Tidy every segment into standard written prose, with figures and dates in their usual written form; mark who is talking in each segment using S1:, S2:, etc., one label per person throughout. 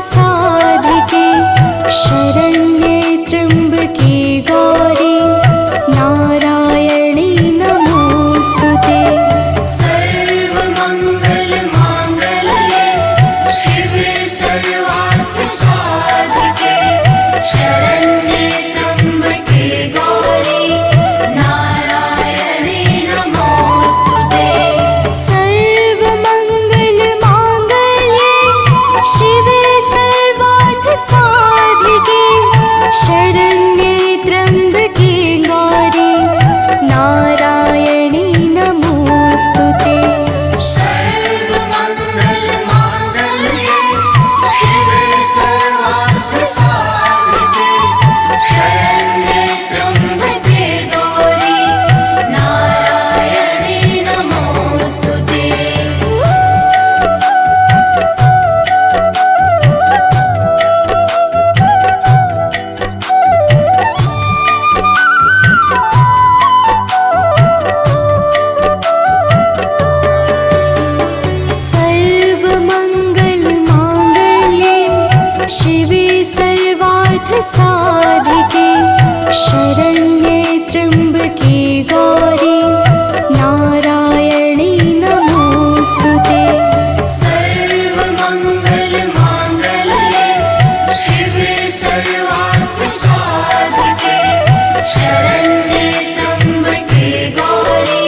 S1: साधिके शरण्ये त्र्यम्बके गौरी नारायणी नमोस्तुते।
S2: सर्वमङ्गलमाङ्गल्ये शिवे सर्वार्थसाधिके शरण्ये त्र्यम्बके गौरी नारायणी नमोस्तुते।
S1: सर्वमङ्गलमाङ्गल्ये शिवे सर्वार्थसाधिके शरण्ये त्र्यम्बके गौरी नारायणी नमोस्तुते।
S2: सर्वमङ्गलमाङ्गल्ये शिवे सर्वार्थसाधिके शरण्ये त्र्यम्बके गौरी नारायणी नमोस्तुते।
S1: सर्वमङ्गलमाङ्गल्ये शिवे सर्वार्थसाधिके शरण्ये त्र्यम्बके गौरी नारायणी नमोस्तुते।
S2: सर्वमङ्गलमाङ्गल्ये शिवे सर्वार्थसाधिके शरण्ये त्र्यम्बके गौरी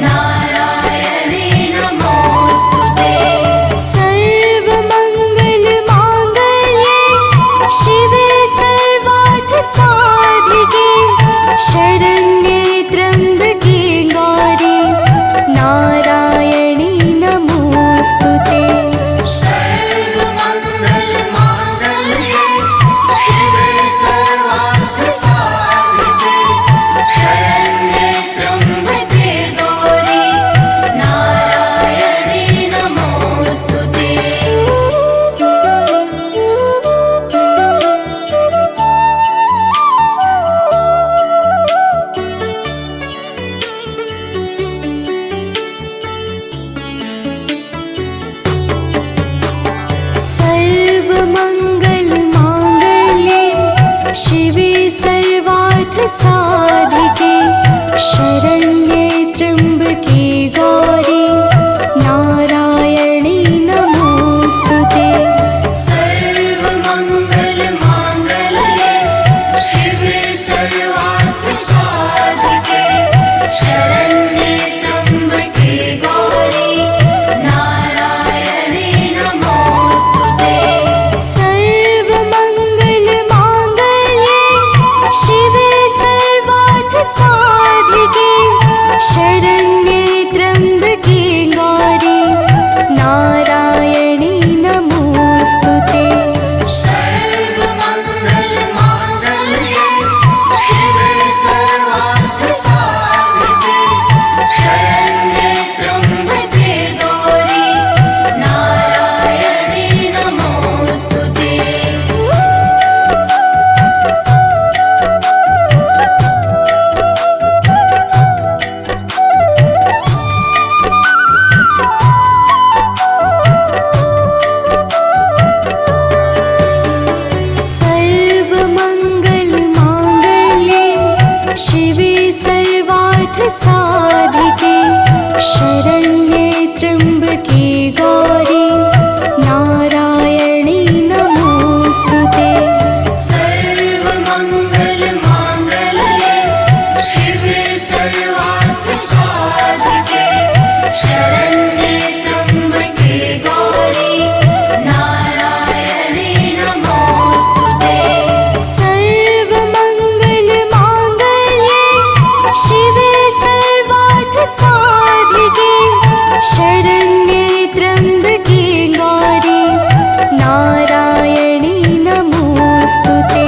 S2: नारायणी नमोस्तुते।
S1: सर्वमङ्गलमाङ्गल्ये शिवे सर्वार्थसाधिके शरण्ये त्र्यम्बके गौरी नारायणी नमोस्तुते।
S2: सर्वमङ्गलमाङ्गल्ये शिवे सर्वार्थसाधिके शरण्ये त्र्यम्बके गौरी नारायणी नमोस्तुते।
S1: सर्वमङ्गलमाङ्गल्ये शिवे सर्वार्थसाधिके शरण्ये त्र्यम्बके गौरी नारायणी नमोस्तुते।
S2: सर्वमङ्गलमाङ्गल्ये शिवे सर्वार्थसाधिके शरण्ये त्र्यम्बके गौरी नारायणी नमोस्तुते।
S1: सर्वमङ्गलमाङ्गल्ये शिवे सर्वार्थसाधिके शरण्ये त्र्यम्बके गौरी नारायणी नमोस्तुते।
S2: सर्वमङ्गलमाङ्गल्ये शिवे सर्वार्थसाधिके शरण्ये त्र्यम्बके गौरी नारायणी नमोस्तुते।
S1: सर्वमङ्गलमाङ्गल्ये शिवे सर्वार्थसाधिके शरण्ये त्र्यम्बके गौरी नारायणी नमोस्तुते।
S2: सर्वमङ्गलमाङ्गल्ये शिवे सर्वार्थसाधिके शरण्ये त्र्यम्बके गौरी नारायणी नमोस्तुते।
S1: सर्वमङ्गलमाङ्गल्ये शिवे सर्वार्थसाधिके शरण्ये त्र्यम्बके गौरी नारायणी नमोस्तुते।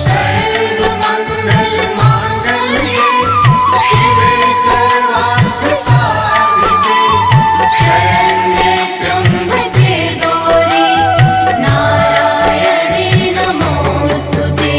S2: सर्वमङ्गलमाङ्गल्ये शिवे सर्वार्थसाधिके शरण्ये त्र्यम्बके गौरी नारायणी नमोस्तुते।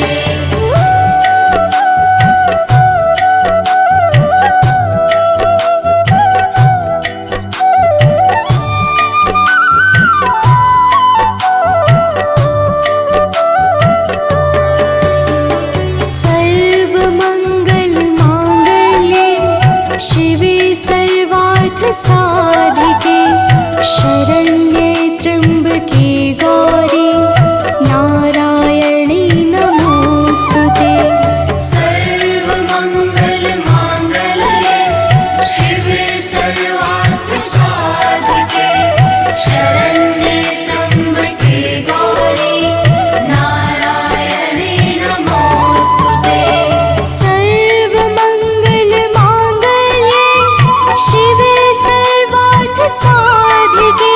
S1: साधिके शरण्ये त्र्यम्बके गौरी नारायणी नमोस्तुते।
S2: सर्वमङ्गलमाङ्गल्ये शिवे सर्वार्थसाधिके शरण्ये त्र्यम्बके गौरी नारायणी नमोस्तुते।
S1: सर्वमङ्गलमाङ्गल्ये शिवे सर्वार्थसाधिके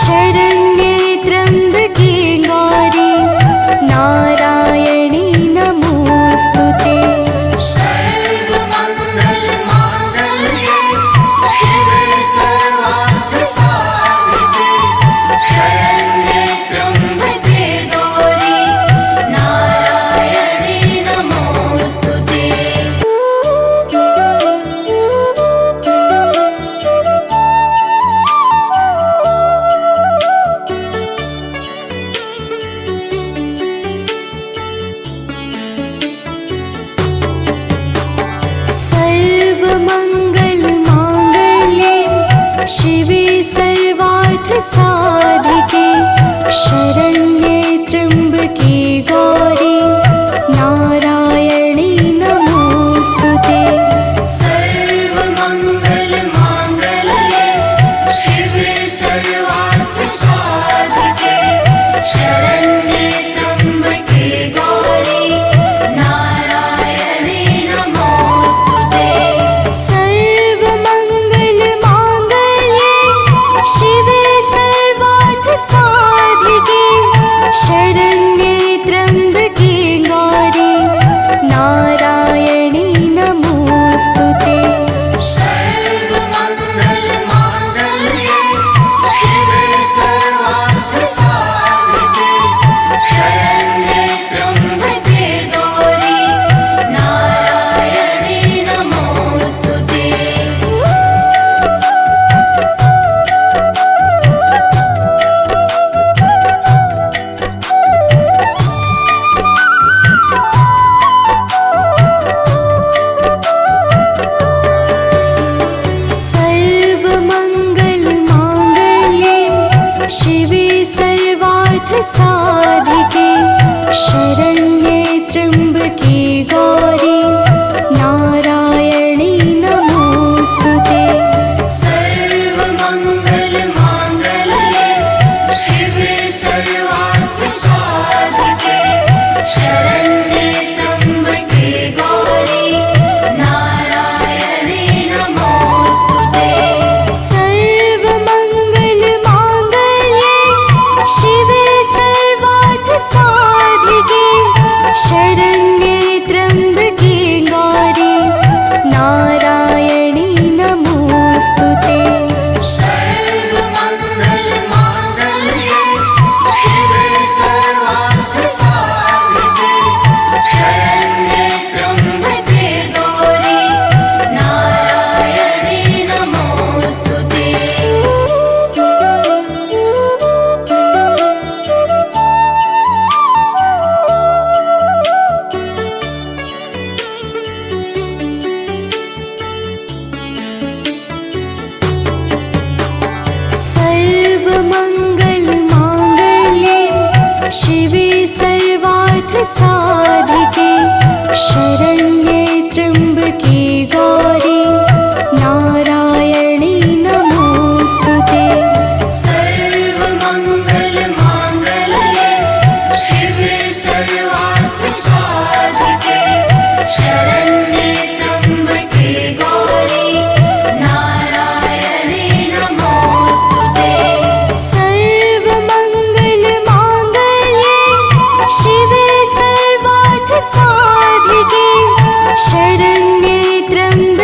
S1: शरण्ये त्र्यम्बके गौरी नारायणी नमोस्तुते।
S2: सर्वमङ्गलमाङ्गल्ये शिवे सर्वार्थसाधिके शरण्ये त्र्यम्बके गौरी नारायणी नमोस्तुते।
S1: सर्वमङ्गलमाङ्गल्ये शिवे सर्वार्थसाधिके शरण्ये त्र्यम्बके गौरी नारायणी नमोस्तुते।
S2: सर्वमङ्गलमाङ्गल्ये शिवे सर्वार्थसाधिके शरण्ये त्र्यम्बके गौरी नारायणी नमोस्तुते।
S1: सर्वमङ्गलमाङ्गल्ये शिवे सर्वार्थसाधिके शरण्ये त्र्यम्बके गौरी नारायणी नमोस्तुते।
S2: सर्वमङ्गलमाङ्गल्ये शिवे सर्वार्थसाधिके शरण्ये त्र्यम्बके गौरी नारायणी नमोस्तुते।
S1: सर्वमङ्गलमाङ्गल्ये शिवे सर्वार्थसाधिके शरण्ये त्र्यम्बके गौरी नारायणी नमोस्तुते।
S2: सर्वमङ्गलमाङ्गल्ये शिवे सर्वार्थसाधिके शरण्ये त्र्यम्बके गौरी नारायणी नमोस्तुते।
S1: सर्वमङ्गलमाङ्गल्ये शिवे सर्वार्थसाधिके शरण्ये त्र्यम्बके गौरी नारायणी नमोस्तुते।
S2: सर्वमङ्गलमाङ्गल्ये शिवे सर्वार्थसाधिके शरण्ये त्र्यम्बके गौरी नारायणी नमोस्तुते।
S1: सर्वमङ्गलमाङ्गल्ये शिवे सर्वार्थसाधिके शरण्ये त्र्यम्बके गौरी नारायणी नमोस्तुते।
S2: सर्वमङ्गलमाङ्गल्ये शिवे सर्वार्थसाधिके शरण्ये त्र्यम्बके गौरी नारायणी नमोस्तुते।
S1: सर्वमङ्गलमाङ्गल्ये शिवे सर्वार्थसाधिके शरण्ये त्र्यम्बके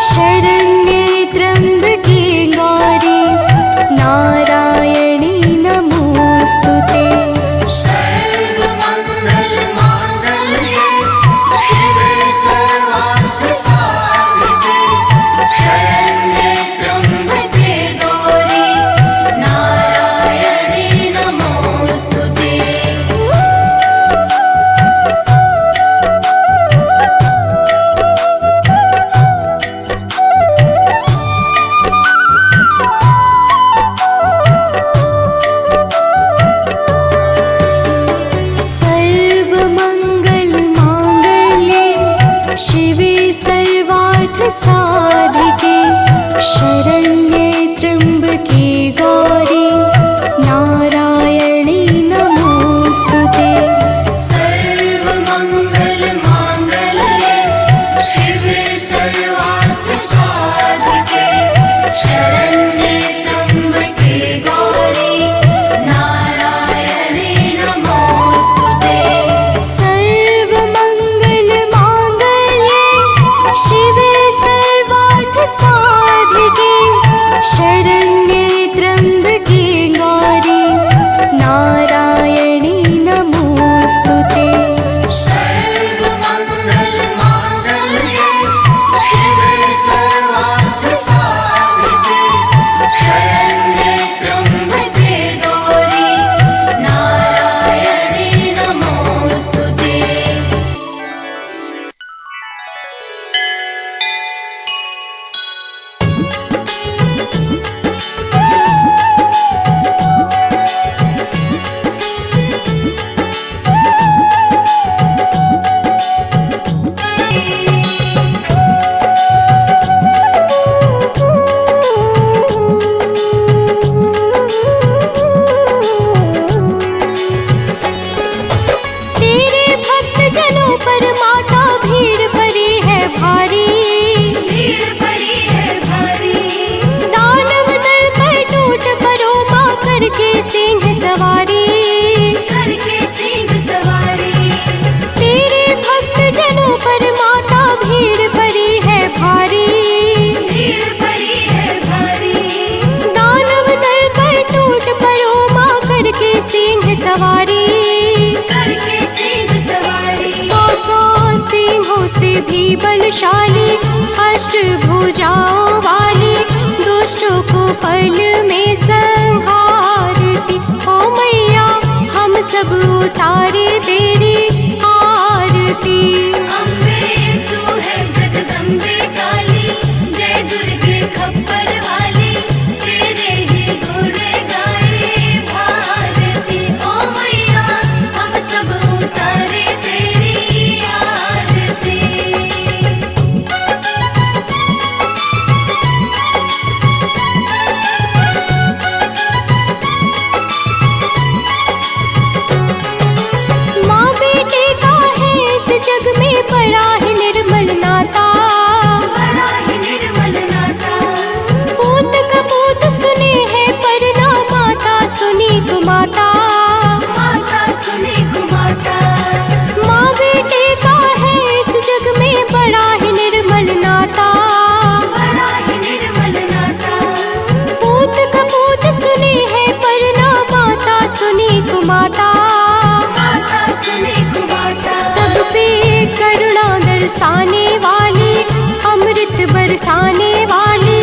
S1: शरण्ये त्र्यम्बके गौरी नारायणी नमोऽस्तुते।
S2: सर्वमङ्गलमाङ्गल्ये शिवे सर्वार्थसाधिके शरण्ये त्र्यम्बके गौरी नारायणी नमोऽस्तुते।
S1: सर्वमङ्गलमाङ्गल्ये शिवे सर्वार्थसाधिके शरण्ये त्र्यम्बके गौरी नारायणी नमोऽस्तुते।
S2: सर्वमङ्गलमाङ्गल्ये शिवे सर्वार्थसाधिके शरण्ये त्र्यम्बके गौरी नारायणी नमोऽस्तुते।
S1: सर्वमङ्गलमाङ्गल्ये शिवे सर्वार्थसाधिके शरण्ये त्र्यम्बके गौरी नारायणी नमोऽस्तुते।
S2: सर्वमङ्गलमाङ्गल्ये शिवे सर्वार्थसाधिके शरण्ये त्र्यम्बके गौरी नारायणी नमोऽस्तुते।
S1: तेरे भक्तजनों पर माता भीड़ पड़ी है भारी,
S2: भीड़ पड़ी है भारी,
S1: दानव दल पर टूट पड़ो माँ करके सिंह सवारी।
S2: करके सिंह सवारी।
S1: तेरे भक्तजनों पर माता भीड़ पड़ी है भारी,
S2: भीड़ पड़ी है भारी,
S1: दानव दल पर टूट पड़ो माँ करके सिंह सवारी।
S2: करके सिंह सवारी।
S1: सौ सिंहों से भी बलशाली अष्टभुजाओं वाली दुष्टों को पल में संहारती। ओ मैया हम सब उतारे तेरी आरती।
S2: अम्बे तू है जगदम्बे काली, जय दुर्गे खप्पर वाली, तेरे ही गुण गाए भारती। ओ मैया हम सब उतारे तेरी आरती।
S1: माँ बेटे का है इस जग में बड़ा ही निर्मल नाता।
S2: बड़ा ही निर्मल नाता।
S1: पूत कपूत सुने हैं पर ना माता सुनी कुमाता।
S2: माता सुनी कुमाता।
S1: माँ बेटे का है इस जग में बड़ा ही निर्मल नाता।
S2: बड़ा ही निर्मल नाता।
S1: पूत कपूत सुने हैं पर ना माता सुनी कुमाता।
S2: माता सुनी कुमाता।
S1: सब पे करुणा दर्शाने वाली, अमृत बरसाने वाली,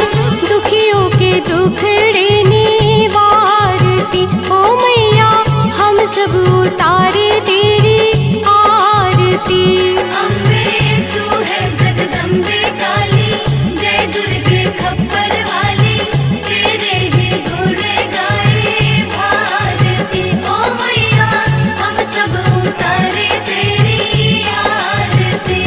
S1: दुखियों के दुखड़े निवारती। ओ मैया हम सब उतारे तेरी आरती।
S2: अम्बे तू है जगदम्बे काली, जय दुर्गे खप्पर वाली, तेरे ही गुण गाए भारती। ओ मैया हम सब उतारे तेरी आरती।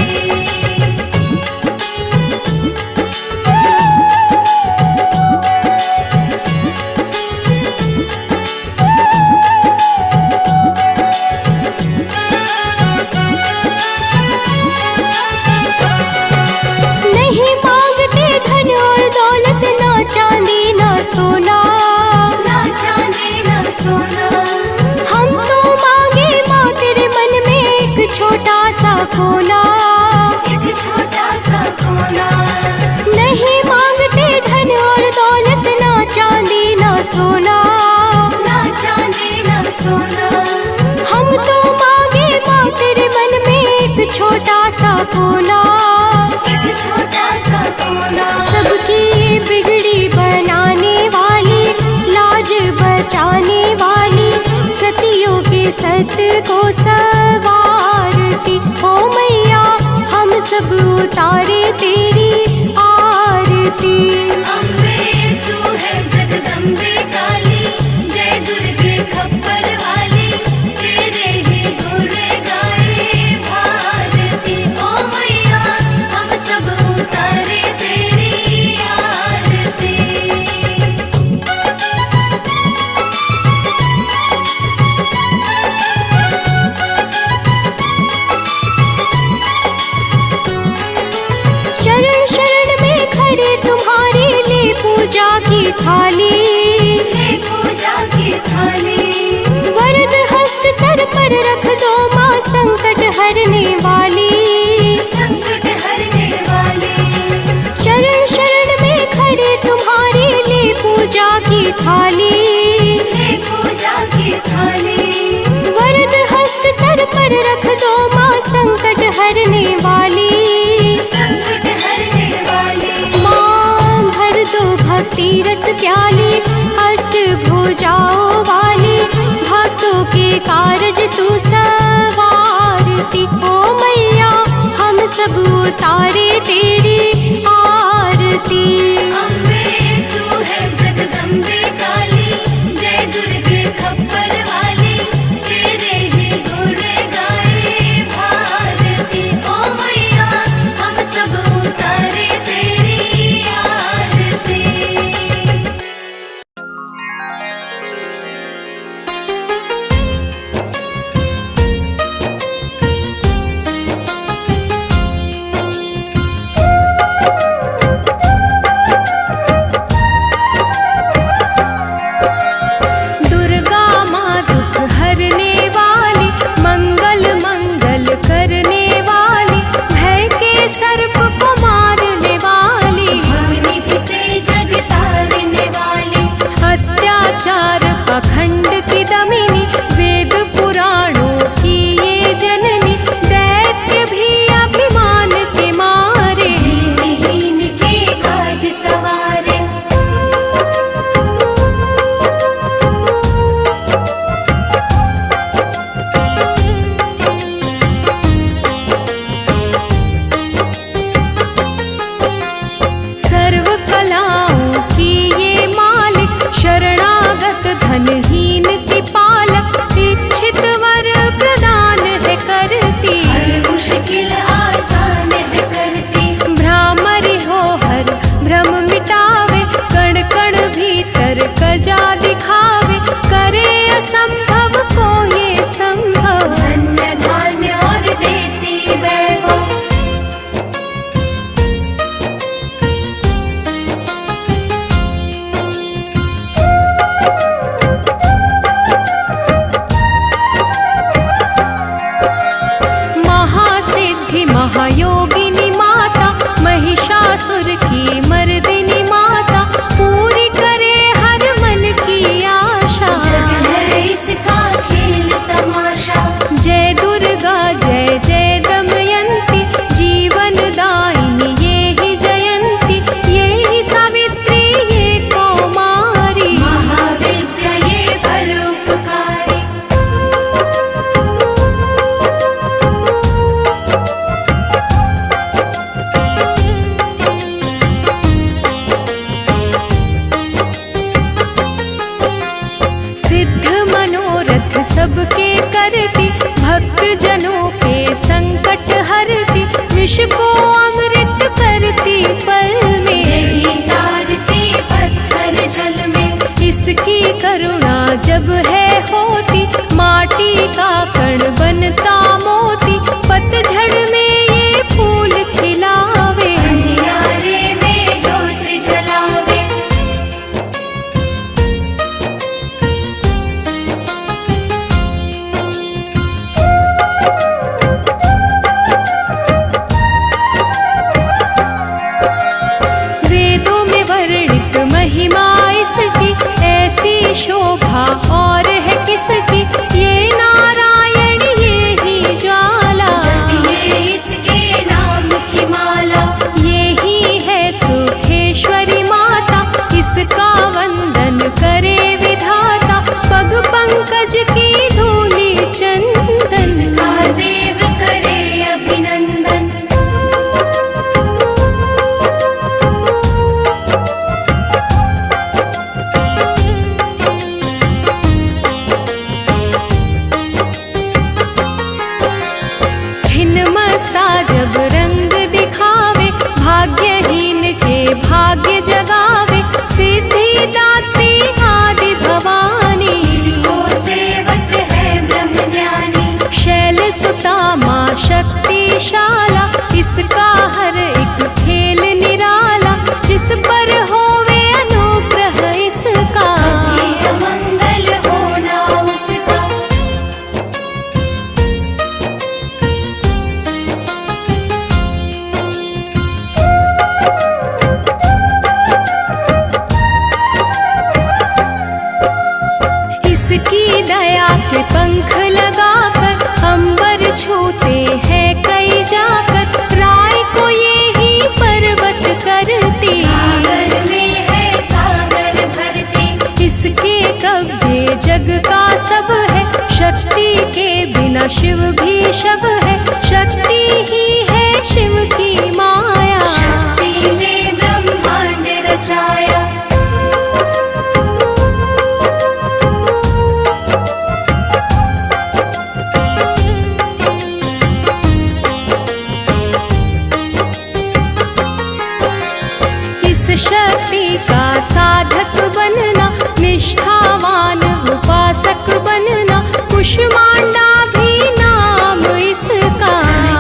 S1: कोना,
S2: एक छोटा सा कोना।
S1: सबकी बिगड़ी बनाने वाली, लाज बचाने वाली, सतियों के सत को सवारती। ओ मैया हम सब उतारे तेरी आरती।
S2: अम्बे तू है जगदम्बे काली, जय दुर्गे खप्पर वाली, तेरे ही गुण गाए भारती। ओ मैया हम सब उतारे तेरी आरती।
S1: शरण शरण में खड़े तुम्हारे, ले पूजा की थाली,
S2: ले पूजा की थाली।
S1: वरद हस्त सर पर रख दो माँ, संकट हरने वाली।
S2: संकट हरने वाली।
S1: शरण शरण में खड़े तुम्हारे, ले पूजा की थाली,
S2: ले पूजा की थाली।
S1: वरद हस्त सर पर रख दो माँ, संकट हरने वाली।
S2: संकट हरने वाली।
S1: माँ भर दो भक्ति रस प्याली, अष्ट भुजाओं वाली, भक्तों के कारज तू सवारती। ओ मैया हम सब उतारे तेरी आरती।
S2: अम्बे तू है जगदम्बे काली, जय दुर्गे खप्पर वाली, तेरे ही गुण गाए भारती। ओ मैया हम सब उतारे तेरी आरती।
S1: दुर्गा माँ दुख हरने वाली, मंगल मंगल करने वाली, भय के सर्प को मारने वाली,
S2: भवनिधि से जग तारने वाली,
S1: अत्याचार पाखंड की दमिनी, वेद पुराणों की ये जननी, दैत्य भी अभिमान के मारे,
S2: दीनहीन के काज सवारे।
S1: सर्व कलाओं की ये मालिक, शरणागत धनहीन की पालक, इच्छित वर प्रदान है करती,
S2: हर मुश्किल आसान है करती।
S1: भ्रामरी हो हर भ्रम मिटावे, कण कण भीतर कजा दिखावे, करे असंभव को ये संभव।
S2: धन्य धान्य और देती वैभव।
S1: महासिद्धि महायोगिनी माता, महिषासुर की मर्दिनी माता, पूरी करे हर मन की आशा।
S2: जग है इसका खेल तमाशा।
S1: जय दुर्गा जय जय दमयंती, जीवन दायिनी ये ही जयंती, ये ही सावित्री ये कौमारी,
S2: महाविद्या ये परोपकारी।
S1: सिद्ध मनोरथ सबके करती, भक्त जनों के संकट हरती, विष को अमृत करती पल में,
S2: यही तारती पत्थर जल में।
S1: इसकी करुणा जब है होती, माटी का कण बनता मोती, पतझड़ में ये फूल खिलावे,
S2: अंधियारे में ज्योत जलावे।
S1: वेदों में वर्णित महिमा इसकी, ऐसी शोभा और है किसकी, ये नारायण ये ही ज्वाला।
S2: जब ये इसके नाम
S1: भाग्य जगावे, सिद्धि दात्री आदि भवानी।
S2: इसको सेवक है ब्रह्म ज्ञानी।
S1: शैल सुता माँ शक्तिशाला, इसका हर एक खेल निराला। जिस पर होवे अनुग्रह इसका,
S2: ये मंगल होना उसका।
S1: इसकी दया के पंख लगाकर अंबर छूते हैं कई जाकर। राय को ये ही पर्वत करती,
S2: सागर में है सागर भरती।
S1: इसके कब्जे जग का सब है, शक्ति के बिना शिव भी शव है। शक्ति ही है शिव की माया,
S2: शक्ति ने ब्रह्मांड रचाया।
S1: इस शक्ति का साधक बनना, निष्ठावान उपासक बनना। कुष्मांडा भी नाम इसका,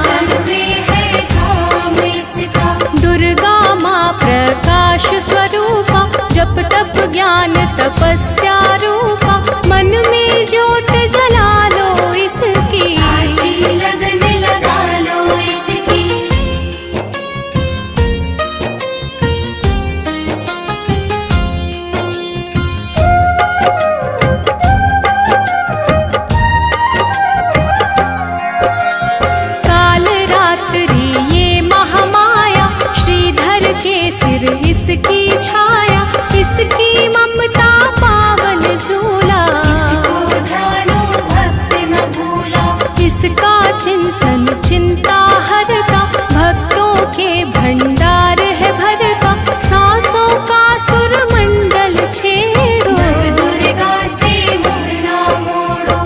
S2: तन में है धाम इसका।
S1: दुर्गा माँ प्रकाश स्वरूपा, जप तप ज्ञान तपस्या रूपा। मन में ज्योत जला लो इसकी,
S2: साची लगन लगा लो इसकी।
S1: काल रात्रि ये महामाया, श्रीधर के सिर इसकी छाया। इसकी ममता पावन झूला,
S2: इसको ध्यानो भक्त न भूला।
S1: इसका चिंतन चिंता हरता, भक्तों के भंडार है भरता। सांसों का सुर मंडल छेड़ो,
S2: नव दुर्गा से मुड़ ना मोड़ो।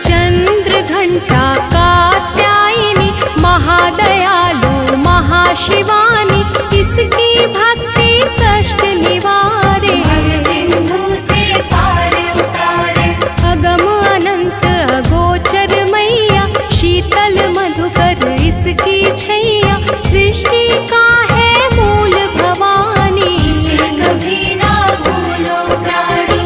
S1: चंद्र घंटा कात्यायनी, महादयालु महाशिवानी। इसकी भक्ति कष्ट निवारे,
S2: भव सिंधु से पार उतारे।
S1: अगम अनंत अगोचर मैया, शीतल मधुकर इसकी छैया। सृष्टि का है मूल भवानी,
S2: इसे कभी ना भूलो प्राणी।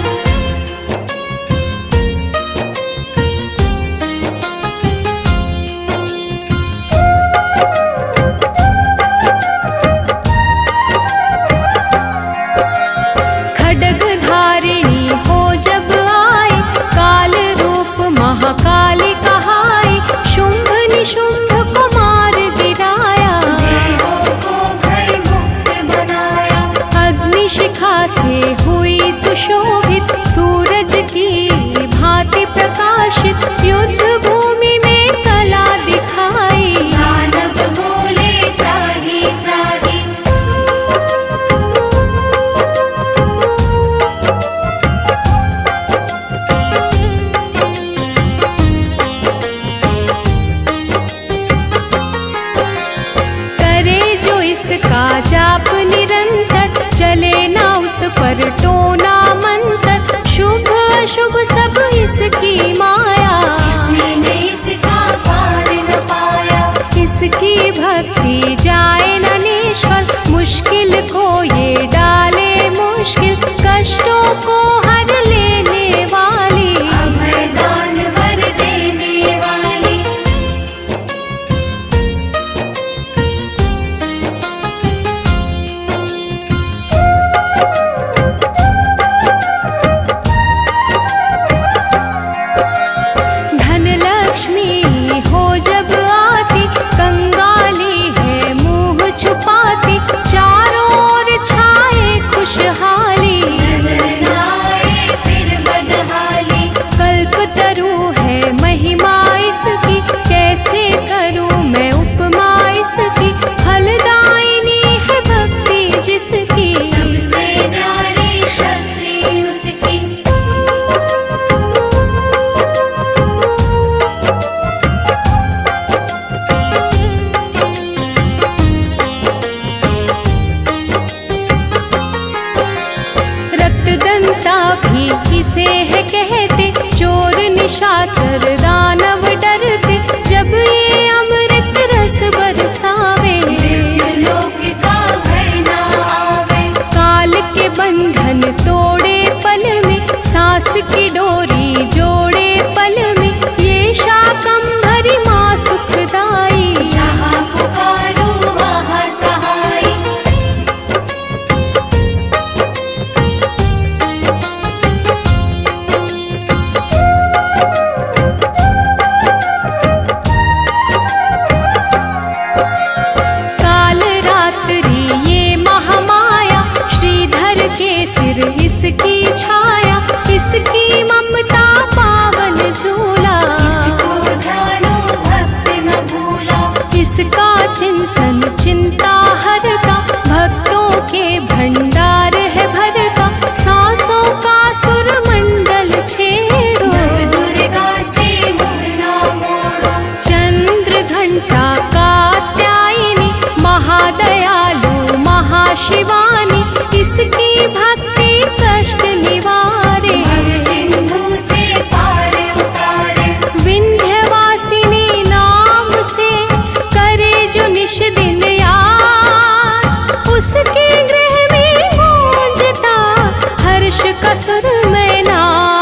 S1: खड्ग धारिणी हो जब आई, काल रूप महाकाली कहाई। शुंभ निशुंभ को मार गिराया,
S2: देवों को भय मुक्त बनाया।
S1: अग्निशिखा से हुई सुशोभित, सूरज की भांति प्रकाशित। युद्ध भूमि में कला दिखाई,
S2: दानव बोले त्राहि त्राहि।
S1: करे जो इसका जाप निरंतर, चले ना उस पर टोना मंतर। शुभ अशुभ सब इसकी माया,
S2: किसी ने इसका पार न पाया।
S1: इसकी भक्ति जाए न निष्फल, मुश्किल को ये डाले मुश्किल। कष्टों को हर लेने वाली,
S2: अभय दान वर देने वाली।
S1: धन लक्ष्मी हो जब आती, कंगाली है मुंह छुपाती। चारों ओर छाए खुशहाली,
S2: नजर न आए फिर बदहाली।
S1: कल्पतरु है महिमा इसकी, कैसे करूं मैं उपमा इसकी। फलदायिनी है भक्ति जिसकी,
S2: सबसे न्यारी
S1: से है कहते, चोर निशाचर दानव डरते, जब ये अमृत रस बरसावे।
S2: मृत्युलोक का भय न आवे।
S1: काल के बंधन तोड़े पल में, सांस की डोरी जोड़े पल में, ये शाकंभरी माँ सुखदाई।
S2: जहाँ पुकारो वहाँ सहाय।
S1: काल रात्रि ये महामाया, श्रीधर के सिर इसकी छाया, इसकी ममता पावन झूला।
S2: इसको ध्यानो भक्त न भूला।
S1: इसका चिंतन चिंता हरता, भक्तों के भंडार है भरता, सांसों का सुर मंडल छेड़ो।
S2: नव दुर्गा से मुड़ ना मोड़ो।
S1: चंद्र घंटा कात्यायनी, महादयालु महाशिवानी, इसकी भक्ति कष्ट निवारे।
S2: भव सिंधु से पार उतारे।
S1: विंध्यवासिनी नाम से करे जो निश दिन याद, उसके गृह में गूंजता हर्ष का सुर में नाद।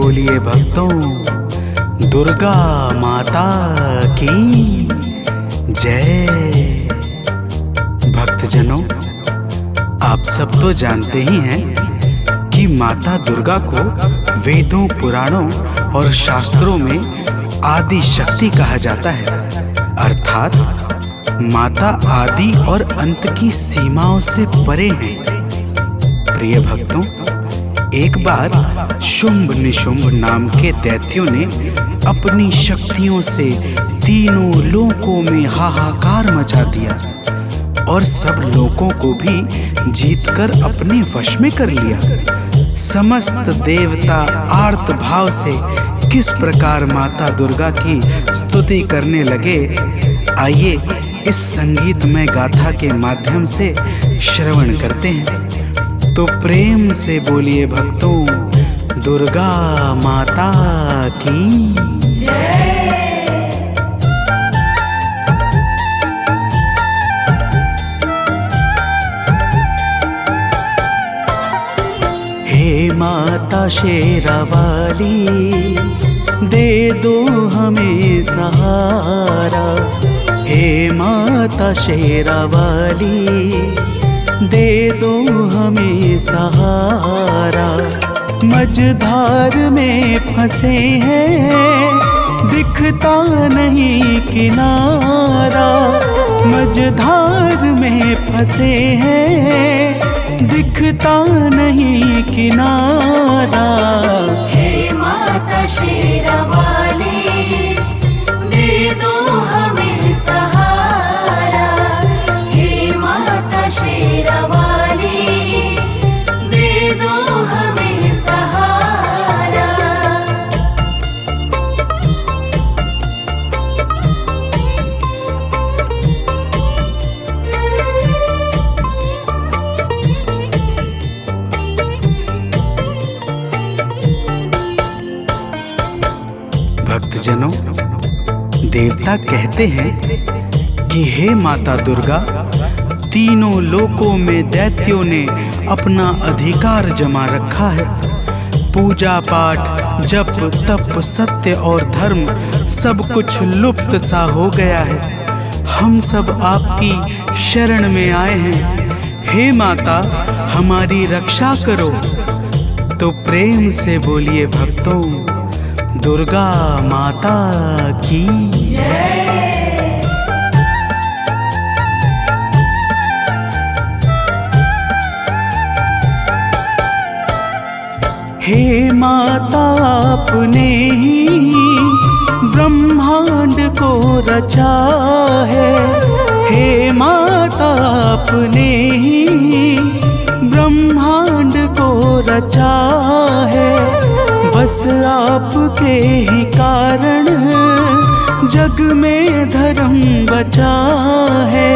S3: बोलिए भक्तों, दुर्गा माता की जय। भक्तजनों, आप सब तो जानते ही हैं कि माता दुर्गा को वेदों, पुराणों और शास्त्रों में आदि शक्ति कहा जाता है, अर्थात माता आदि और अंत की सीमाओं से परे हैं। प्रिय भक्तों, एक बार शुंभ निशुंभ नाम के दैत्यों ने अपनी शक्तियों से तीनों लोकों में हाहाकार मचा दिया और सब लोगों को भी जीतकर अपने वश में कर लिया। समस्त देवता आर्त भाव से किस प्रकार माता दुर्गा की स्तुति करने लगे, आइए इस संगीतमय गाथा के माध्यम से श्रवण करते हैं। तो प्रेम से बोलिए भक्तों, दुर्गा माता की जय। हे माता शेरावाली, दे दो हमें सहारा। हे माता शेरावाली, दे दो हमें सहारा। मझधार में फंसे हैं, दिखता नहीं किनारा। मझधार में फंसे हैं, दिखता नहीं किनारा।
S2: हे माता शेरावाली, दे दो हमें सहारा। हे माता शेरावाली, दे दो हमें सहारा।
S3: भक्तजनों, देवता कहते हैं कि हे माता दुर्गा, तीनों लोकों में दैत्यों ने अपना अधिकार जमा रखा है। पूजा पाठ, जप तप, सत्य और धर्म सब कुछ लुप्त सा हो गया है। हम सब आपकी शरण में आए हैं। हे माता, हमारी रक्षा करो। तो प्रेम से बोलिए भक्तों, दुर्गा माता की जय। हे माता, आपने ही ब्रह्मांड को रचा है। हे माता, आपने ही ब्रह्मांड को रचा है। बस आपके ही कारण जग में धर्म बचा है।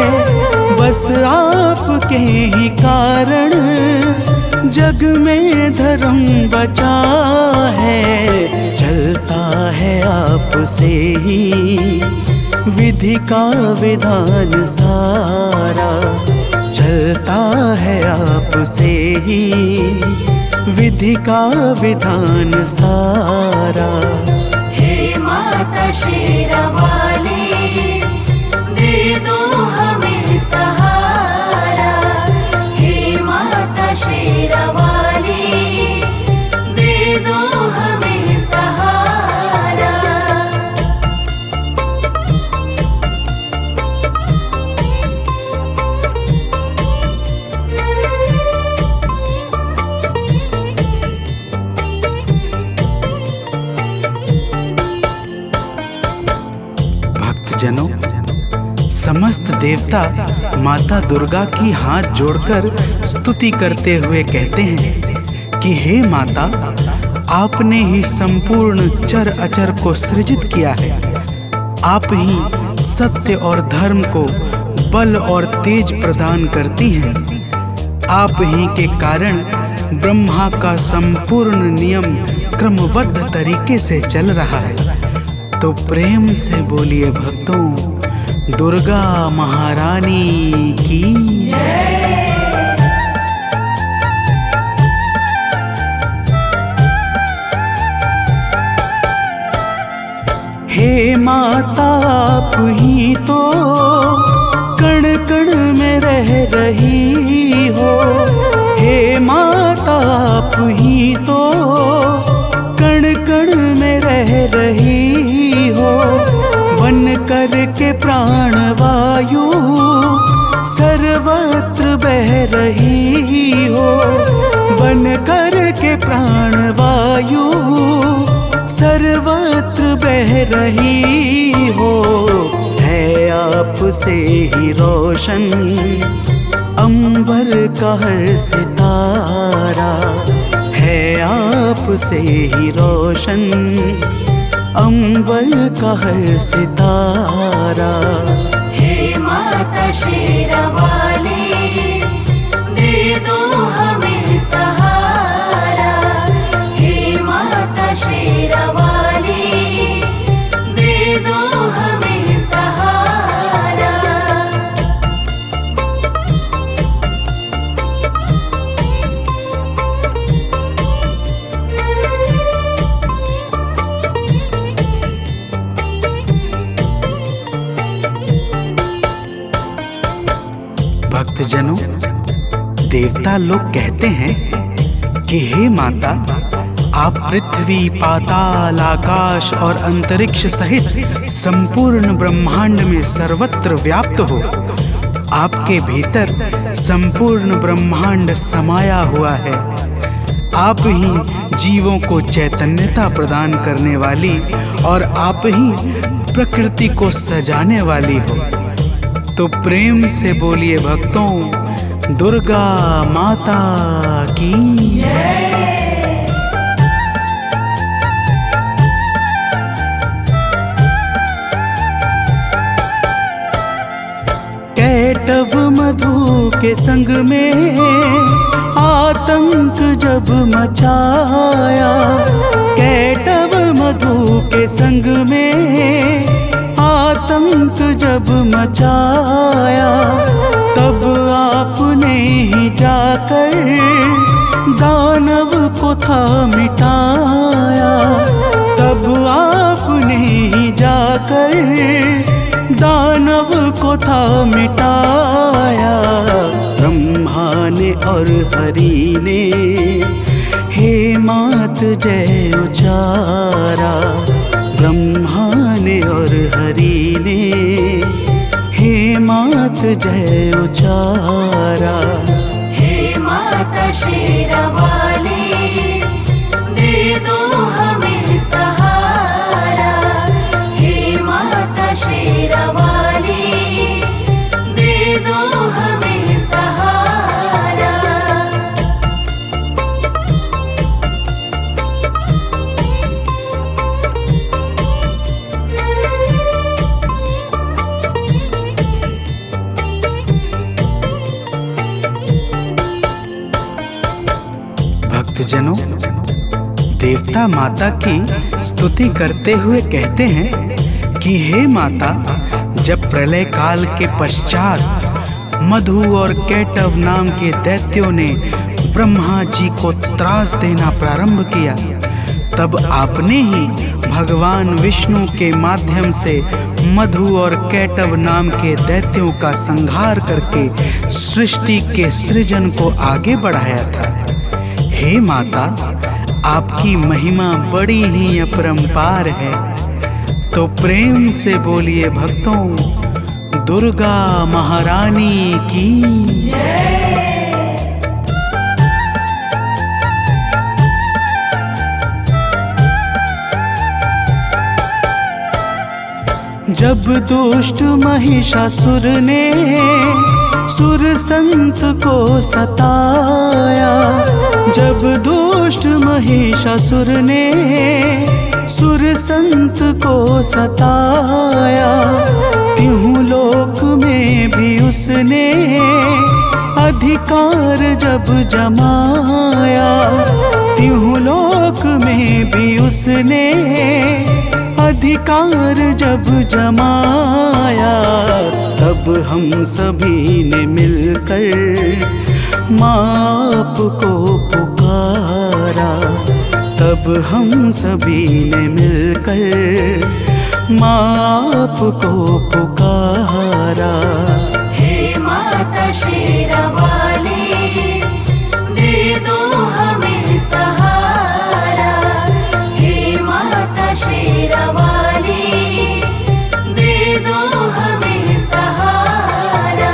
S3: बस आपके ही कारण जग में धर्म बचा है। चलता है आपसे ही विधि का विधान सारा। चलता है आपसे ही विधि का विधान सारा।
S2: हे माता शेरावाली, दे दो हमें सहारा। हे माता शेरावाली, दे दो हमें सहारा।
S3: भक्तजनों, समस्त देवता माता दुर्गा की हाथ जोड़कर स्तुति करते हुए कहते हैं कि हे माता, आपने ही संपूर्ण चर अचर को सृजित किया है। आप ही सत्य और धर्म को बल और तेज प्रदान करती हैं। आप ही के कारण ब्रह्मा का संपूर्ण नियम क्रमबद्ध तरीके से चल रहा है। तो प्रेम से बोलिए भक्तों, दुर्गा महारानी की जय। हे माता आप ही तो कण कण में रह रही हो। हे माता आप ही तो कण कण में रह रही हो। बन कर के प्राण वायु सर्वत्र बह रही हो। बन कर के प्राण वायु सर्वत्र बह रही हो। है आपसे ही रोशन अंबर का हर सितारा। है आपसे ही रोशन अंबर का हर सितारा।
S2: हे माता शेरावाली, दे दो हमें सहारा। हे माता शेरावाली, दे दो हमें सहारा।
S3: भक्तजनों, देवता लोग कहते हैं कि हे माता, आप पृथ्वी, पाताल, आकाश और अंतरिक्ष सहित संपूर्ण ब्रह्मांड में सर्वत्र व्याप्त हो। आपके भीतर संपूर्ण ब्रह्मांड समाया हुआ है। आप ही जीवों को चैतन्यता प्रदान करने वाली और आप ही प्रकृति को सजाने वाली हो। तो प्रेम से बोलिए भक्तों, दुर्गा माता की जय। कैटव मधु के संग में आतंक जब मचाया। कैटव मधु के संग में आतंक जब मचाया। तब आपने ही जाकर दानव को था मिटाया। तब आपने ही जाकर दानव को था मिटाया। ब्रह्मा ने और हरि ने हे मात जय उचारा। ब्रह्मा ने और हरि ने हे मात जय उचारा।
S2: हे माता शेरावाली, दे दो हमें सहारा। हे माता शेरावाली, दे दो हमें सहारा।
S3: भक्तजनों, देवता माता की स्तुति करते हुए कहते हैं कि हे माता, जब प्रलय काल के पश्चात मधु और कैटव नाम के दैत्यों ने ब्रह्मा जी को त्रास देना प्रारंभ किया, तब आपने ही भगवान विष्णु के माध्यम से मधु और कैटव नाम के दैत्यों का संहार करके सृष्टि के सृजन को आगे बढ़ाया था। हे माता, आपकी महिमा बड़ी ही अपरंपार है। तो प्रेम से बोलिए भक्तों, दुर्गा महारानी की जय। जब दुष्ट महिषासुर ने सुर संत को सताया। जब दुष्ट महिषासुर ने सुर संत को सताया। तिहु लोक में भी उसने अधिकार जब जमाया। तिहु लोक में भी उसने अधिकार जब जमाया। तब हम सभी ने मिलकर माँ को पुकारा। तब हम सभी ने मिलकर माँ आपको पुकारा।
S2: हे माता शेरावाली, दे दो हमें सहारा। हे माता शेरावाली, दे दो हमें सहारा।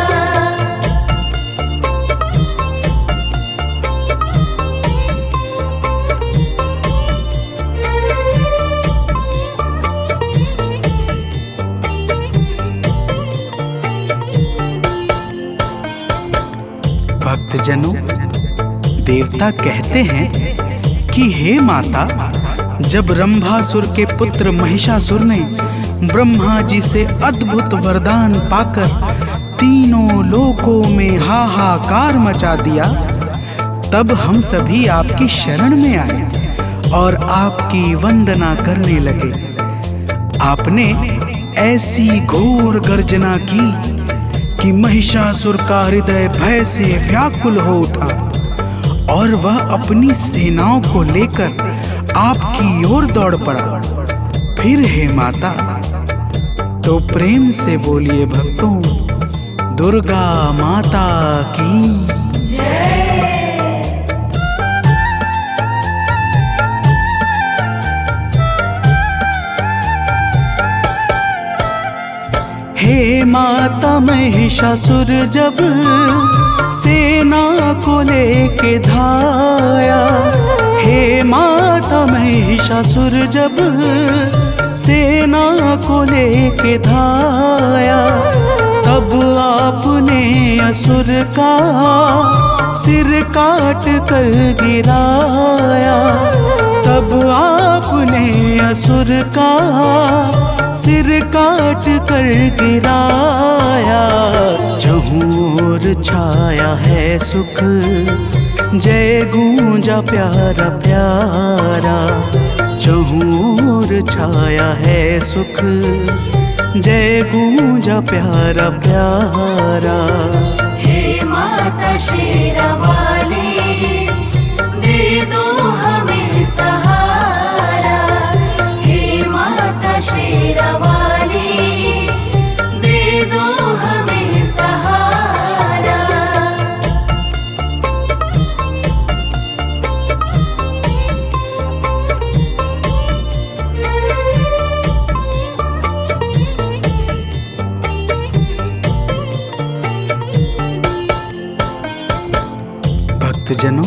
S3: भक्तजनों, देवता कहते हैं कि हे माता, जब रंभासुर के पुत्र महिषासुर ने ब्रह्मा जी से अद्भुत वरदान पाकर तीनों लोकों में हाहाकार मचा दिया, तब हम सभी आपकी शरण में आए और आपकी वंदना करने लगे। आपने ऐसी घोर गर्जना की कि महिषासुर का हृदय भय से व्याकुल हो उठा और वह अपनी सेनाओं को लेकर आपकी ओर दौड़ पड़ा। फिर हे माता, तो प्रेम से बोलिए भक्तों, दुर्गा माता की जय। हे माता, महिषासुर जब सेना को लेके धाया, हे माता, महिषासुर जब सेना को लेके धाया, तब आपने असुर का सिर काट कर गिराया। तब आपने असुर का सिर काट कर गिराया। जहूर छाया है सुख, जय गूंजा प्यारा प्यारा। जहूर छाया है सुख, जय गूंजा प्यारा प्यारा।
S2: हे माता शेरावाली, दे दो हमें सहारा। हे माता शेरावाली, दे दो हमें सहारा।
S3: भक्तजनों,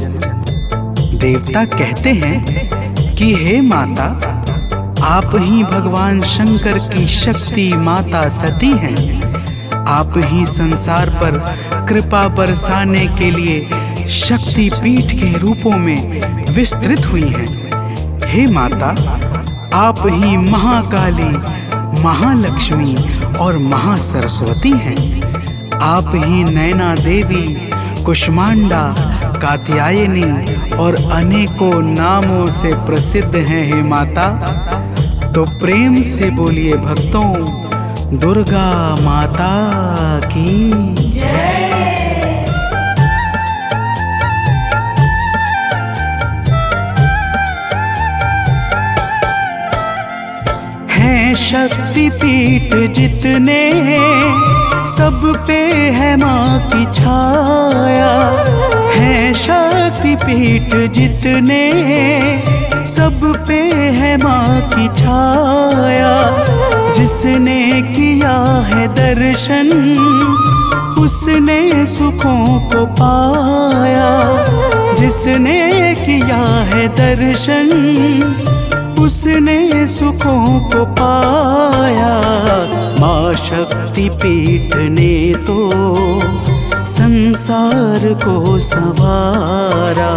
S3: देवता कहते हैं कि हे माता, आप ही भगवान शंकर की शक्ति माता सती हैं। आप ही संसार पर कृपा बरसाने के लिए शक्ति पीठ के रूपों में विस्तृत हुई हैं। हे माता, आप ही महाकाली, महालक्ष्मी और महासरस्वती हैं। आप ही नैना देवी, कुष्मांडा, कात्यायनी और अनेकों नामों से प्रसिद्ध हैं। हे माता, तो प्रेम से बोलिए भक्तों, दुर्गा माता की जय। हैं शक्ति पीठ जितने, सब पे है माँ की छाया। हैं शक्ति पीठ जितने, सब पे है माँ की छाया। जिसने किया है दर्शन, उसने सुखों को पाया। जिसने किया है दर्शन, उसने सुखों को पाया। माँ शक्ति पीठ ने तो संसार को संवारा।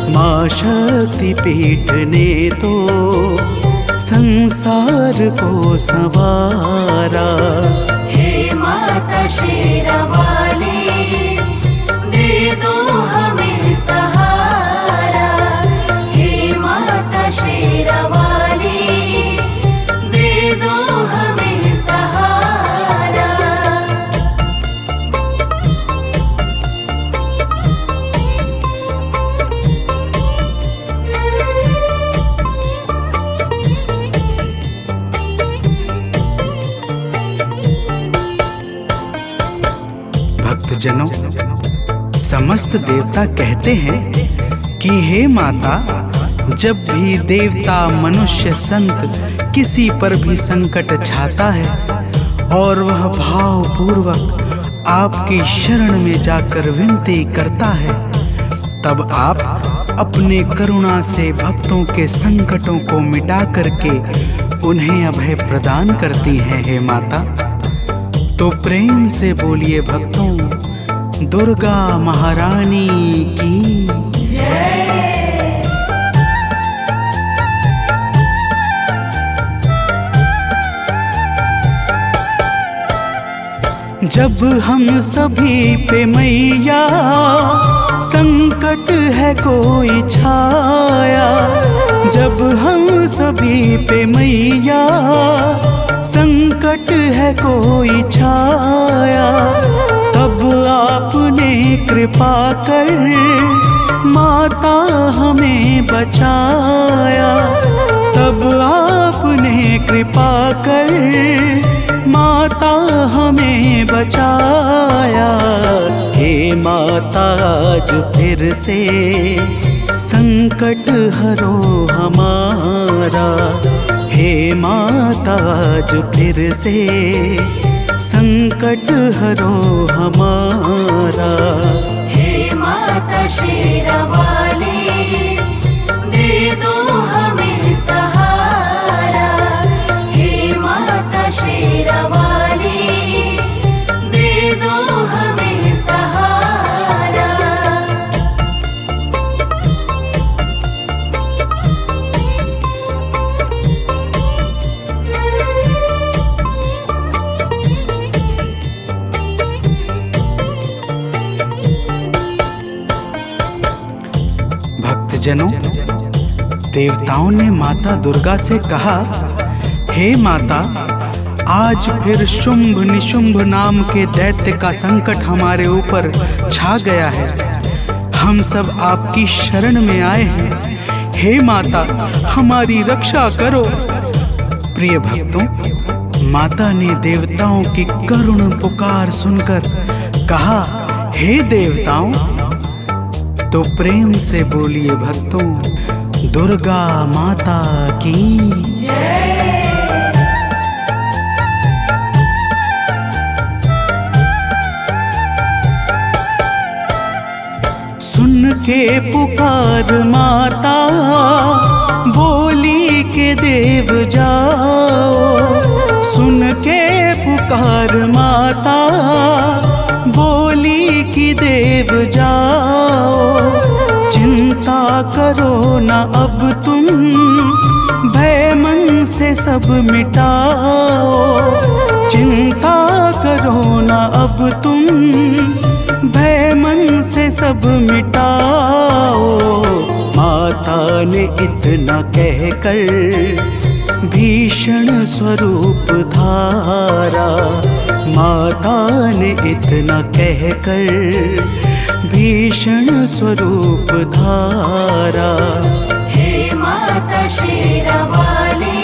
S3: माँ शक्ति पीठ ने तो संसार को संवारा।
S2: हे माता शेरावाली, दे दो हमें सहारा। हे माता शेरावाली, दे दो हमें सहारा।
S3: भक्तजनों, समस्त देवता कहते हैं कि हे माता, जब भी देवता, मनुष्य, संत किसी पर भी संकट छाता है और वह भावपूर्वक आपकी शरण में जाकर विनती करता है, तब आप अपने करुणा से भक्तों के संकटों को मिटा करके उन्हें अभय प्रदान करती हैं हे माता। तो प्रेम से बोलिए भक्तों, दुर्गा महारानी की जय। जब हम सभी पे मैया संकट है कोई छाया, जब हम सभी पे मैया संकट है कोई छाया, तब आपने कृपा कर माता हमें बचाया, तब आपने कृपा कर माता हमें बचाया। हे माता, आज फिर से संकट हरो हमारा, हे माता, आज फिर से संकट हरो हमारा।
S2: हे माता शेरावाली, दे दो हमें सहारा। हे माता शेरावाली, दे दो हमें सहारा।
S3: भक्तजनों, देवताओं ने माता दुर्गा से कहा, हे माता, आज फिर शुंभ निशुंभ नाम के दैत्य का संकट हमारे ऊपर छा गया है। हम सब आपकी शरण में आए हैं। हे माता, हमारी रक्षा करो। प्रिय भक्तों, माता ने देवताओं की करुण पुकार सुनकर कहा, हे देवताओं, तो प्रेम से बोलिए भक्तों, दुर्गा माता की जय। सुन के पुकार माता, बोली के देव जाओ। सुन के पुकार माता, बोली की देव जाओ। चिंता करो ना अब तुम, भय मन से सब मिटाओ। चिंता करो ना अब तुम, भय मन से सब मिटाओ। माता ने इतना कहकर भीषण स्वरूप धारा, माता ने इतना कहकर भीषण स्वरूप धारा।
S2: हे माता शेरावाली,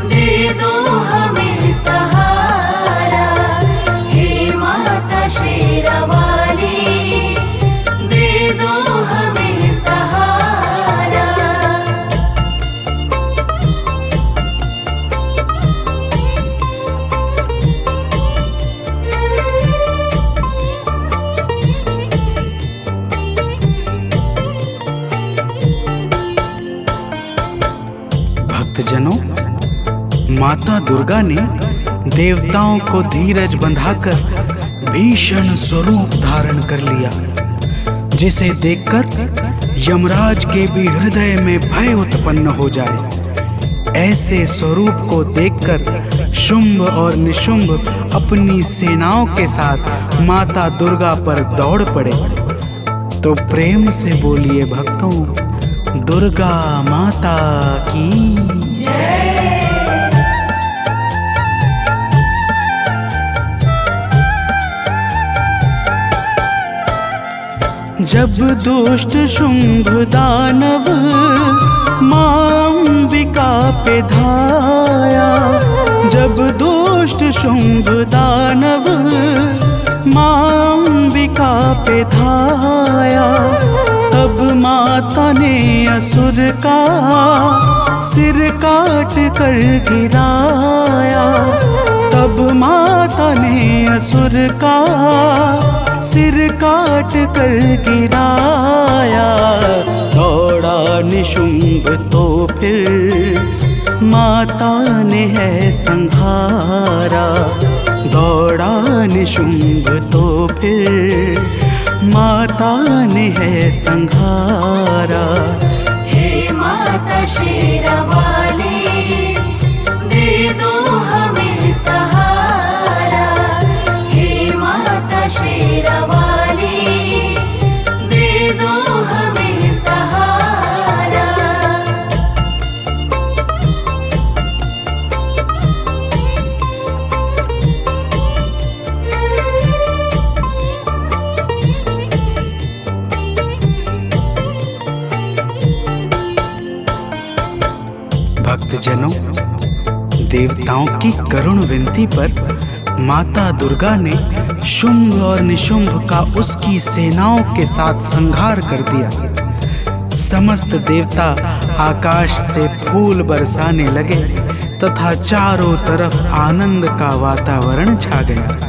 S2: दे दो हमें सहारा। हे माता शेरावाली, दे दो हमें सहारा।
S3: भक्तजनों, माता दुर्गा ने देवताओं को धीरज बंधाकर भीषण स्वरूप धारण कर लिया, जिसे देखकर यमराज के भी हृदय में भय उत्पन्न हो जाए। ऐसे स्वरूप को देखकर शुंभ और निशुंभ अपनी सेनाओं के साथ माता दुर्गा पर दौड़ पड़े। तो प्रेम से बोलिए भक्तों, दुर्गा माता की जय। जब दुष्ट शुंभ दानव मां अंबिका पे धाया, जब दुष्ट शुंभ दानव मां पे धाया, तब माता ने असुर का सिर काट कर गिराया। तब माता ने असुर का सिर काट कर गिराया। दौड़ा निशुंभ तो फिर माता ने है संहारा। दौड़ा निशुंभ तो फिर माता ने है संहारा।
S2: हे माता शेरावाली, दे दो हमें सहारा। हे माता शेरावाली, दे दो हमें सहारा।
S3: भक्तजनों, देवताओं की करुण विनती पर माता दुर्गा ने शुंभ और निशुंभ का उसकी सेनाओं के साथ संहार कर दिया। समस्त देवता आकाश से फूल बरसाने लगे तथा चारों तरफ आनंद का वातावरण छा गया।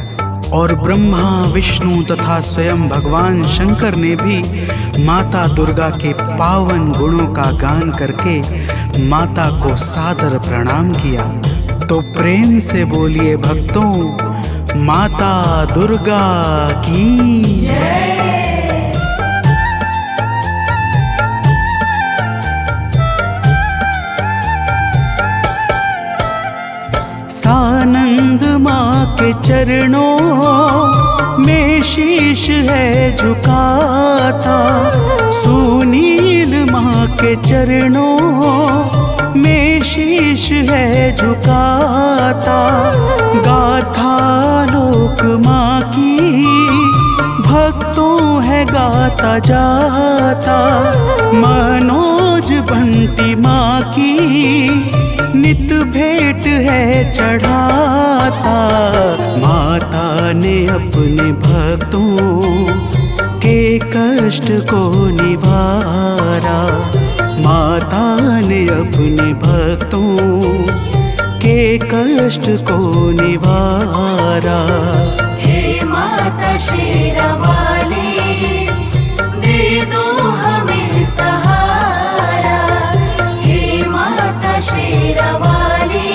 S3: और ब्रह्मा, विष्णु तथा स्वयं भगवान शंकर ने भी माता दुर्गा के पावन गुणों का गान करके माता को सादर प्रणाम किया। तो प्रेम से बोलिए भक्तों, माता दुर्गा की जय। सानंद माँ के चरणों में शीश है झुकाता। सुनील माँ के चरणों में शीश है झुकाता। गाथा लोक माँ की भक्तों है गाता जाता। मनोज बंटी माँ की नित भेंट है चढ़ाता। माता ने अपने भक्तों के कष्ट को निवारा। माता ने अपने भक्तों के कष्ट को निवारा।
S2: हे माता शेरावाली, दे दो हमें सहारा। हे माता शेरावाली,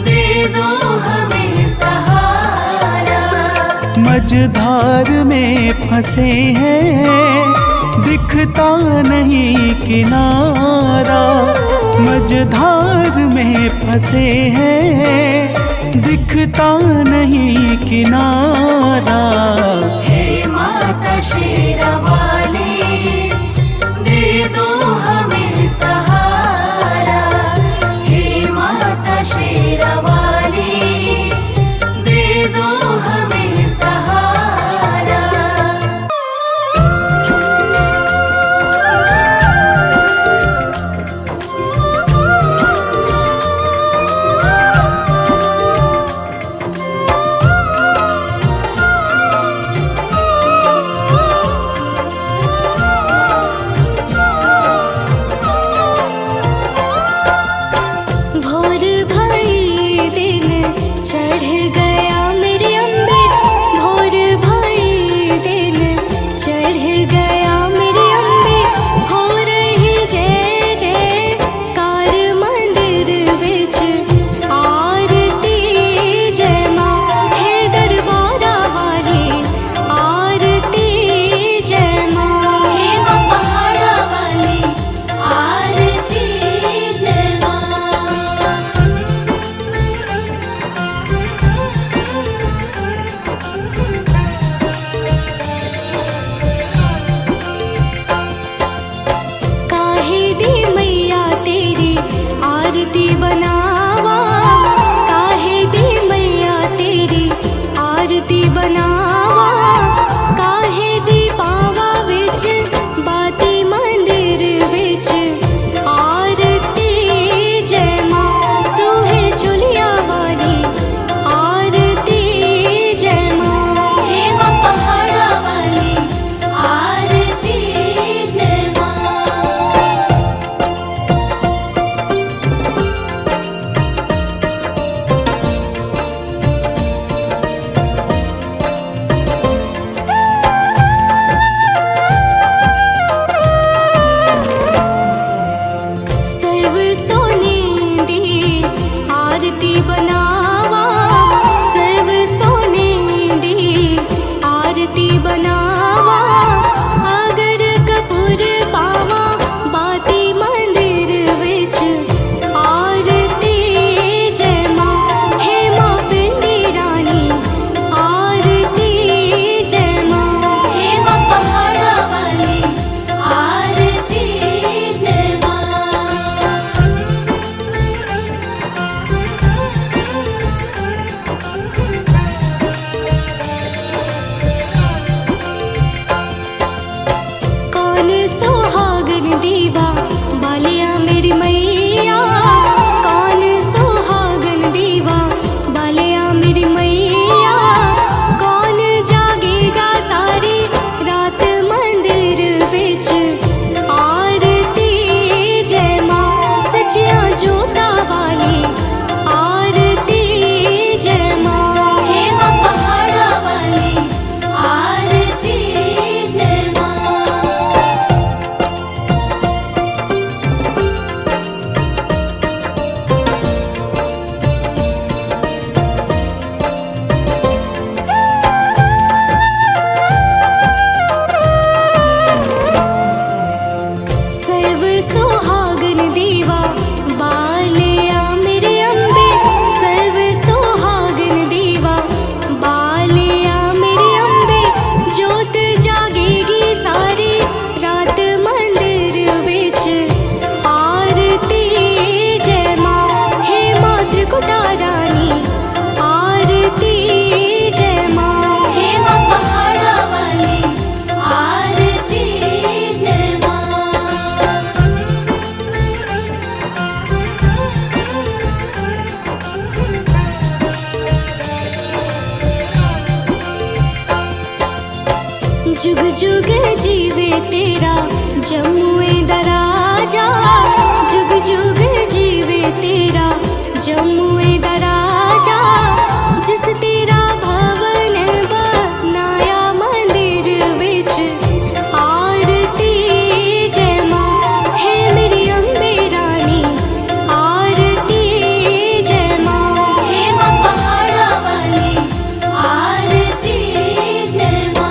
S2: दे दो हमें सहारा।
S3: मझधार में फंसे हैं, दिखता नहीं किनारा। मझधार में फंसे हैं, दिखता नहीं किनारा।
S2: हे माता शेरावाली, दे दो हमें सहारा। हे माता शेरावाली, दे दो हमें सहारा।
S1: जुग जुग जीवे तेरा जमुए दराजा, जुग जुग जीवे तेरा जमुए दराजा। जिस तेरा भवन बनाया मंदिर विच आरती जय माँ, है मेरी अम्बे रानी आरती जय माँ, हे माँ पहाड़ा वाली आरती जय माँ।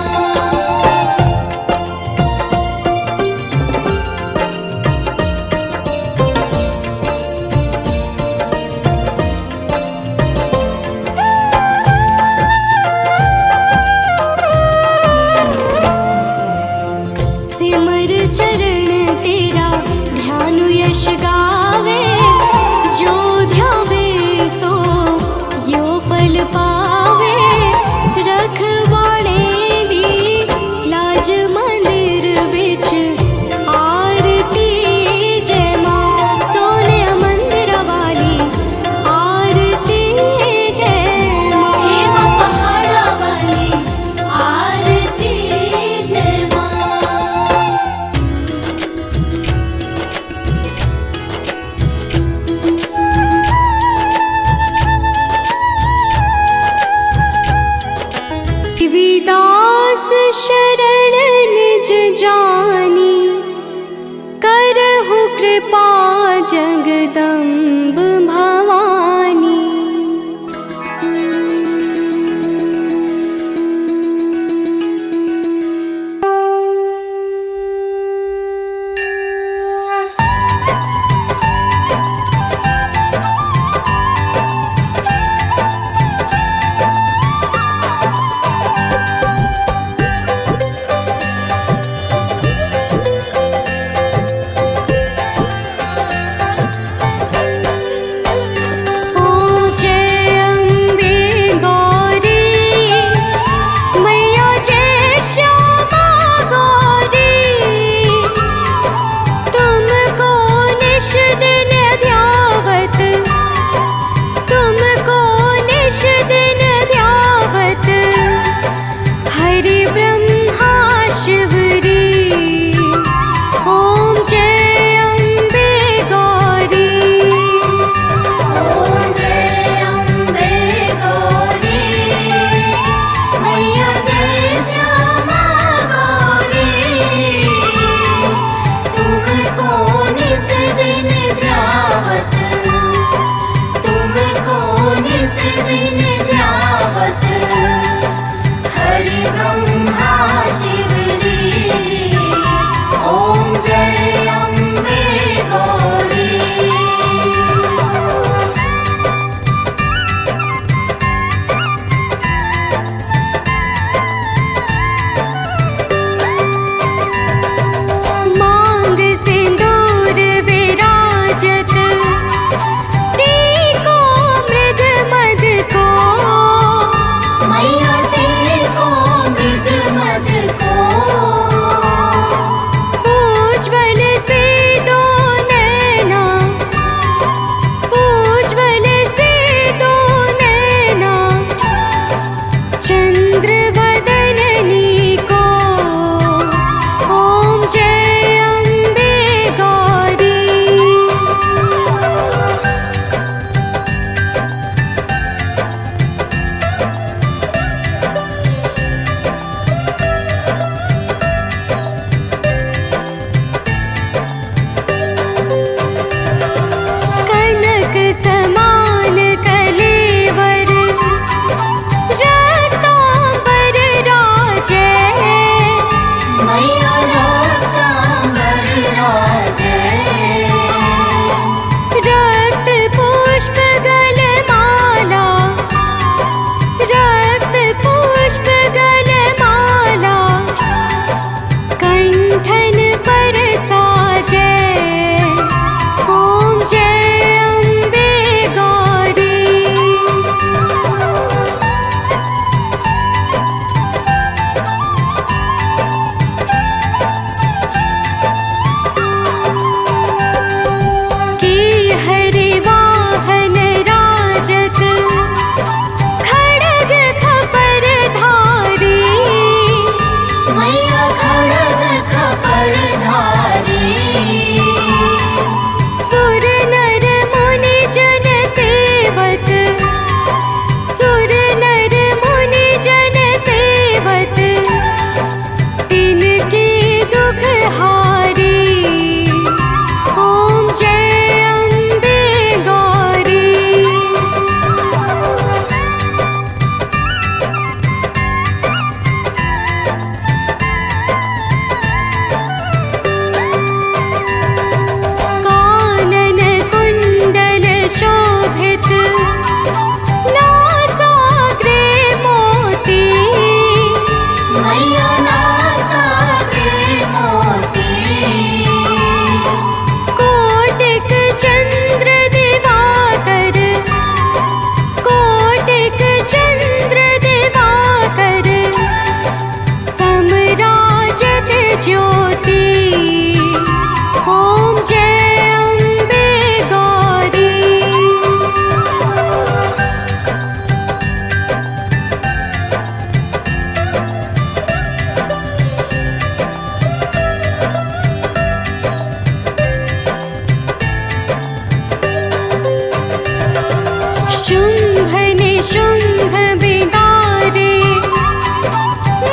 S1: निशुम्भ बिदारे,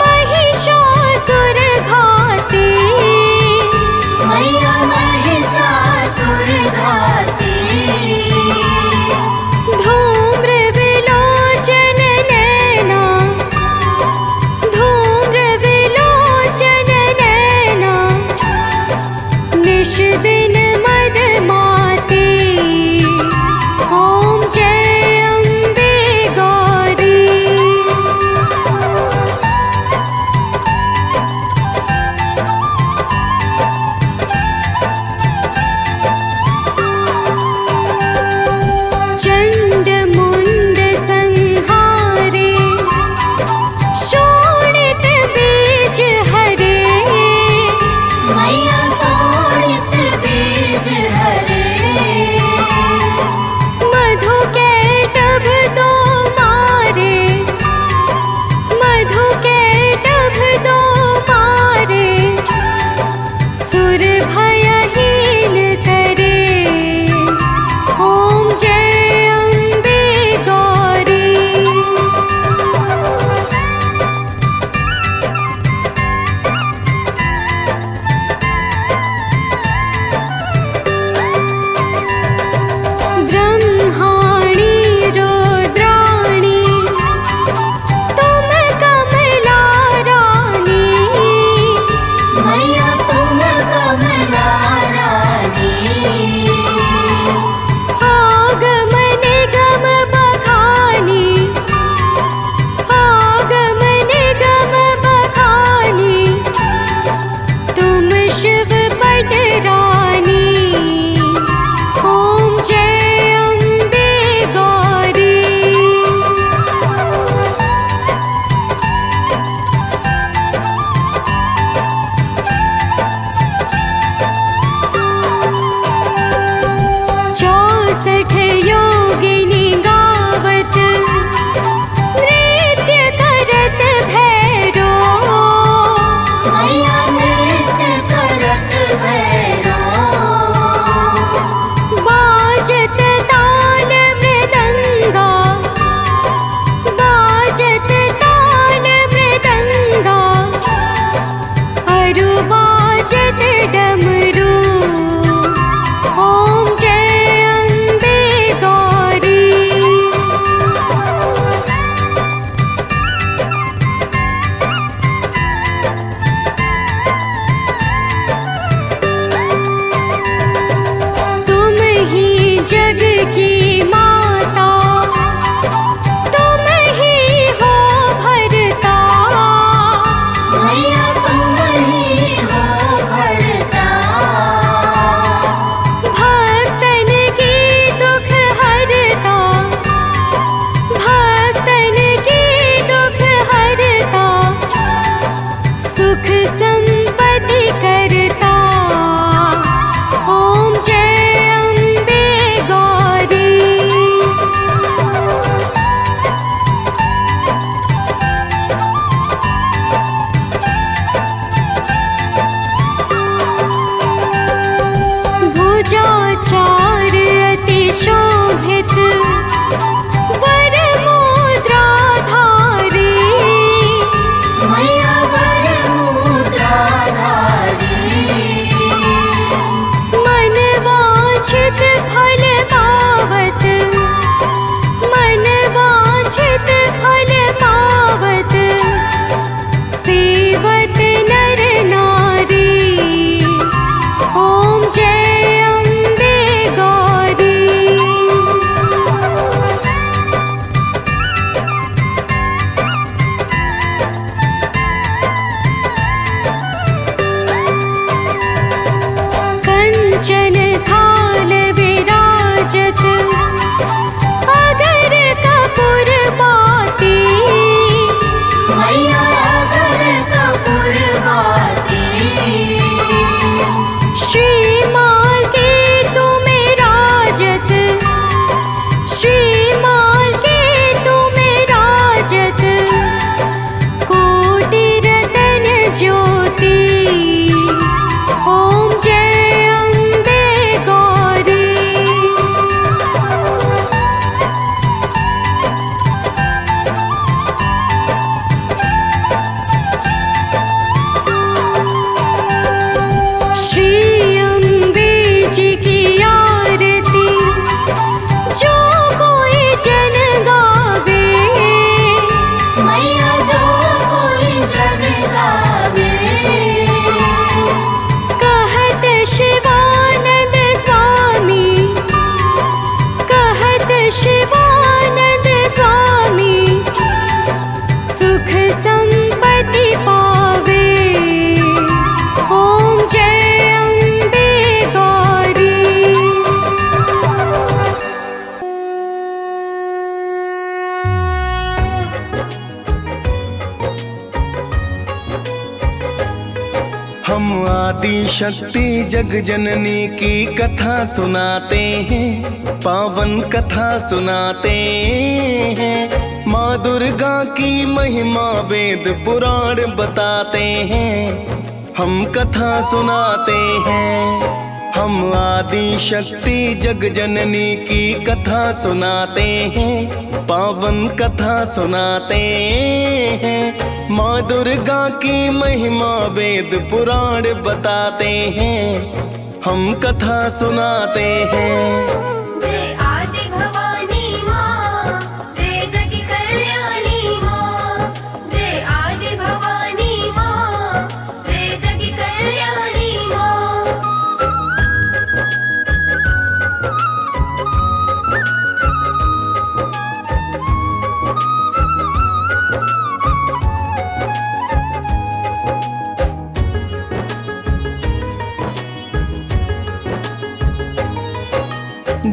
S1: महिषासुर घाती।
S2: मैया महिषासुर घाती।
S1: धूम्र विलोचन नैना, धूम्र विलोचन नैना, निश दिन मदमाती। ओम जय अम्बे गौरी। शिवानंद स्वामी सुख संपत्ति पावे। ओम जय अम्बे गौरी।
S4: हम आदि शक्ति जग जननी की कथा सुनाते हैं, पावन कथा सुनाते हैं। माँ दुर्गा की महिमा वेद पुराण बताते हैं, हम कथा सुनाते हैं। हम आदि शक्ति जग जननी की कथा सुनाते हैं, पावन कथा सुनाते हैं। माँ दुर्गा की महिमा वेद पुराण बताते हैं, हम कथा सुनाते हैं।
S2: जय आदि भवानी माँ, जय जग कल्याणी माँ। जय आदि भवानी माँ, जय जग कल्याणी माँ।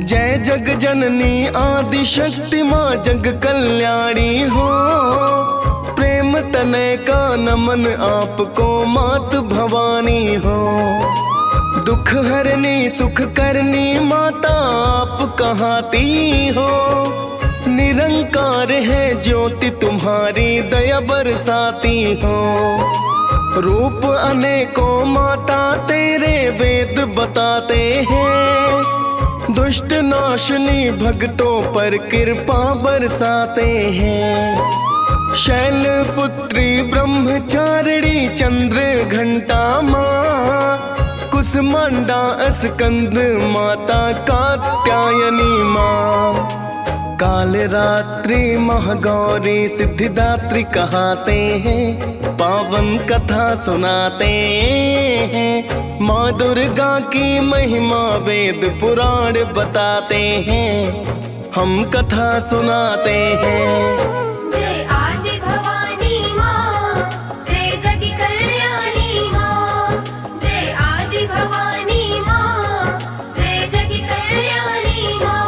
S4: जय जग जननी आदि शक्ति माँ जग कल्याणी हो। प्रेम तनय का नमन आपको मात भवानी हो। दुख हरनी सुख करनी माता आप कहाती हो। निरंकार है ज्योति तुम्हारी दया बरसाती हो। रूप अनेकों माता तेरे वेद बताते हैं। दुष्ट नाशनी भक्तों पर कृपा बरसाते हैं। शैल पुत्री ब्रह्मचारिणी चंद्र घंटा माँ। कुसमांडा स्कंद माता कात्यायनी माँ। काल रात्रि महागौरी सिद्धिदात्री कहाते हैं, पावन कथा सुनाते हैं। माँ दुर्गा की महिमा वेद पुराण बताते हैं, हम कथा सुनाते हैं।
S2: जय आदि भवानी माँ, जय जग कल्याणी माँ। जय आदि भवानी माँ, जय जग कल्याणी माँ।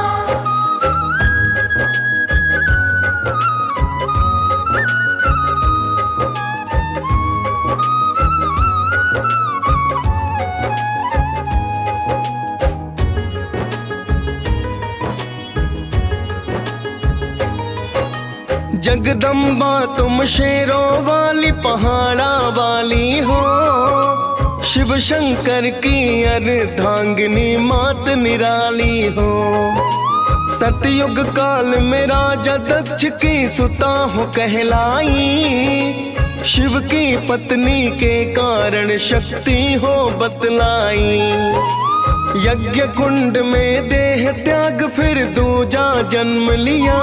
S4: जगदम्बा तुम शेरों वाली पहाड़ा वाली हो। शिव शंकर की अर्धांगिनी मात निराली हो। सतयुग काल में राजा दक्ष की सुता हो कहलाई। शिव की पत्नी के कारण शक्ति हो बतलाई। यज्ञ कुंड में देह त्याग फिर दूजा जन्म लिया।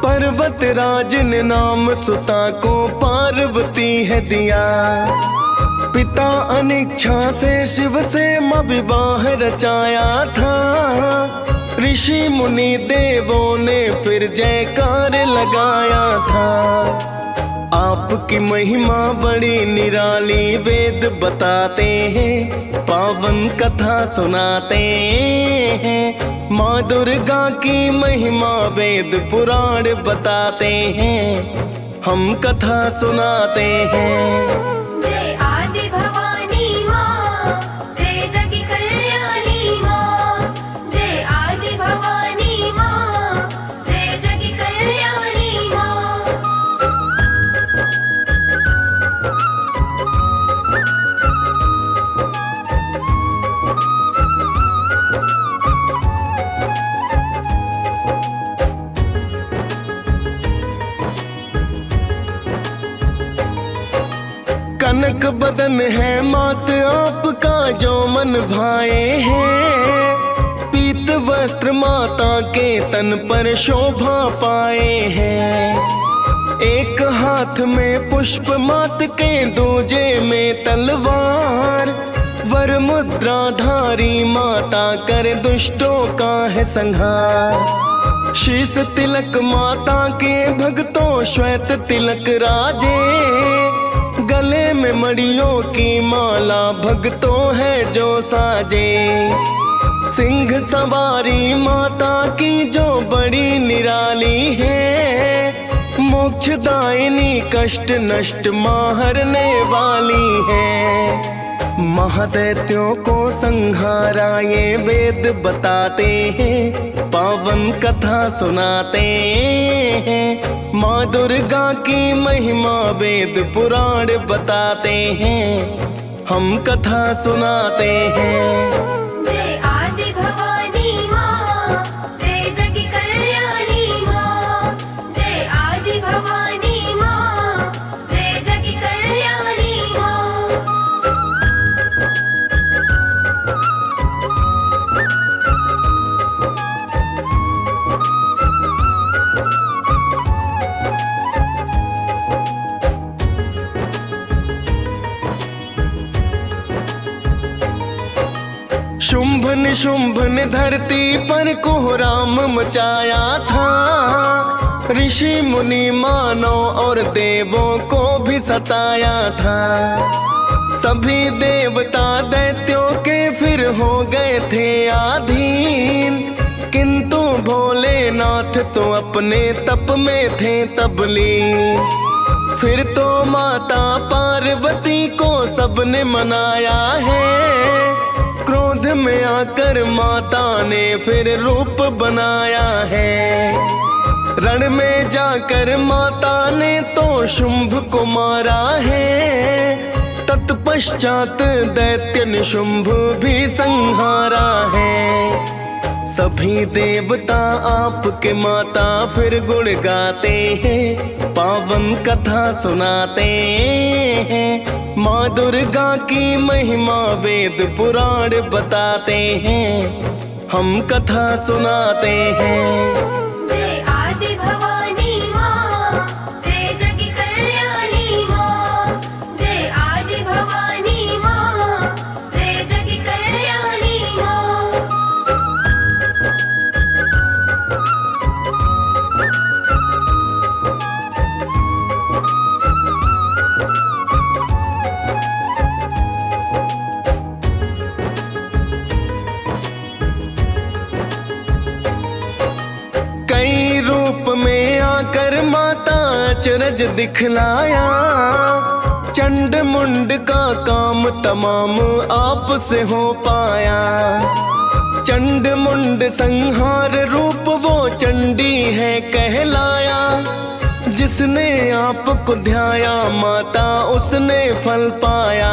S4: पर्वत राज ने नाम सुता को पार्वती है दिया। पिता अनिच्छा से शिव से मां विवाह रचाया था। ऋषि मुनि देवों ने फिर जयकार लगाया था। आपकी महिमा बड़ी निराली वेद बताते हैं, पावन कथा सुनाते हैं। माँ दुर्गा की महिमा वेद पुराण बताते हैं, हम कथा सुनाते हैं।
S2: जय आदि भवानी माँ, जय जग कल्याणी माँ। जय आदि भवानी माँ, जय जग कल्याणी माँ।
S4: कनक बदन है मात आपका जो मन भाए हैं। पीत वस्त्र माता के तन पर शोभा पाए हैं। एक हाथ में पुष्प मात के दूजे में तलवार। वर मुद्रा धारी माता कर दुष्टों का है संहार। शीश तिलक माता के भक्तों श्वेत तिलक राजे, गले में मड़ियों की माला भक्तों है जो साजे। सिंह सवारी माता की जो बड़ी निराली है, मोक्षदायिनी कष्ट नष्ट मारने वाली है। महादैत्यों को संहारा ये वेद बताते हैं, पावन कथा सुनाते हैं। माँ दुर्गा की महिमा वेद पुराण बताते हैं, हम कथा सुनाते हैं।
S2: जय आदि भवानी माँ, जय जग कल्याणी माँ। जय आदि भवानी माँ, जय जग कल्याणी माँ।
S4: शुंभ निशुंभ ने धरती पर कोहराम मचाया था, ऋषि मुनि मानव और देवों को भी सताया था। सभी देवता दैत्यों के फिर हो गए थे अधीन, किंतु भोलेनाथ तो अपने तप में थे तबलीन। फिर तो माता पार्वती को सबने मनाया है, क्रोध में आकर माता ने फिर रूप बनाया है। रण में जाकर माता ने तो शुंभ को मारा है, तत्पश्चात दैत्य निशुंभ भी संहारा है। सभी देवता आपके माता फिर गुण गाते हैं, पावन कथा सुनाते हैं। माँ दुर्गा की महिमा वेद पुराण बताते हैं, हम कथा सुनाते हैं।
S2: जय आदि भवानी माँ, जय जग कल्याणी माँ। जय आदि भवानी माँ, जय जग कल्याणी माँ।
S4: कई रूप में आकर माता अचरज दिखलाया, चंड मुंड का काम तमाम आप से हो पाया। चंड मुंड संहार रूप वो चंडी है कहलाया, जिसने आपको ध्याया माता उसने फल पाया।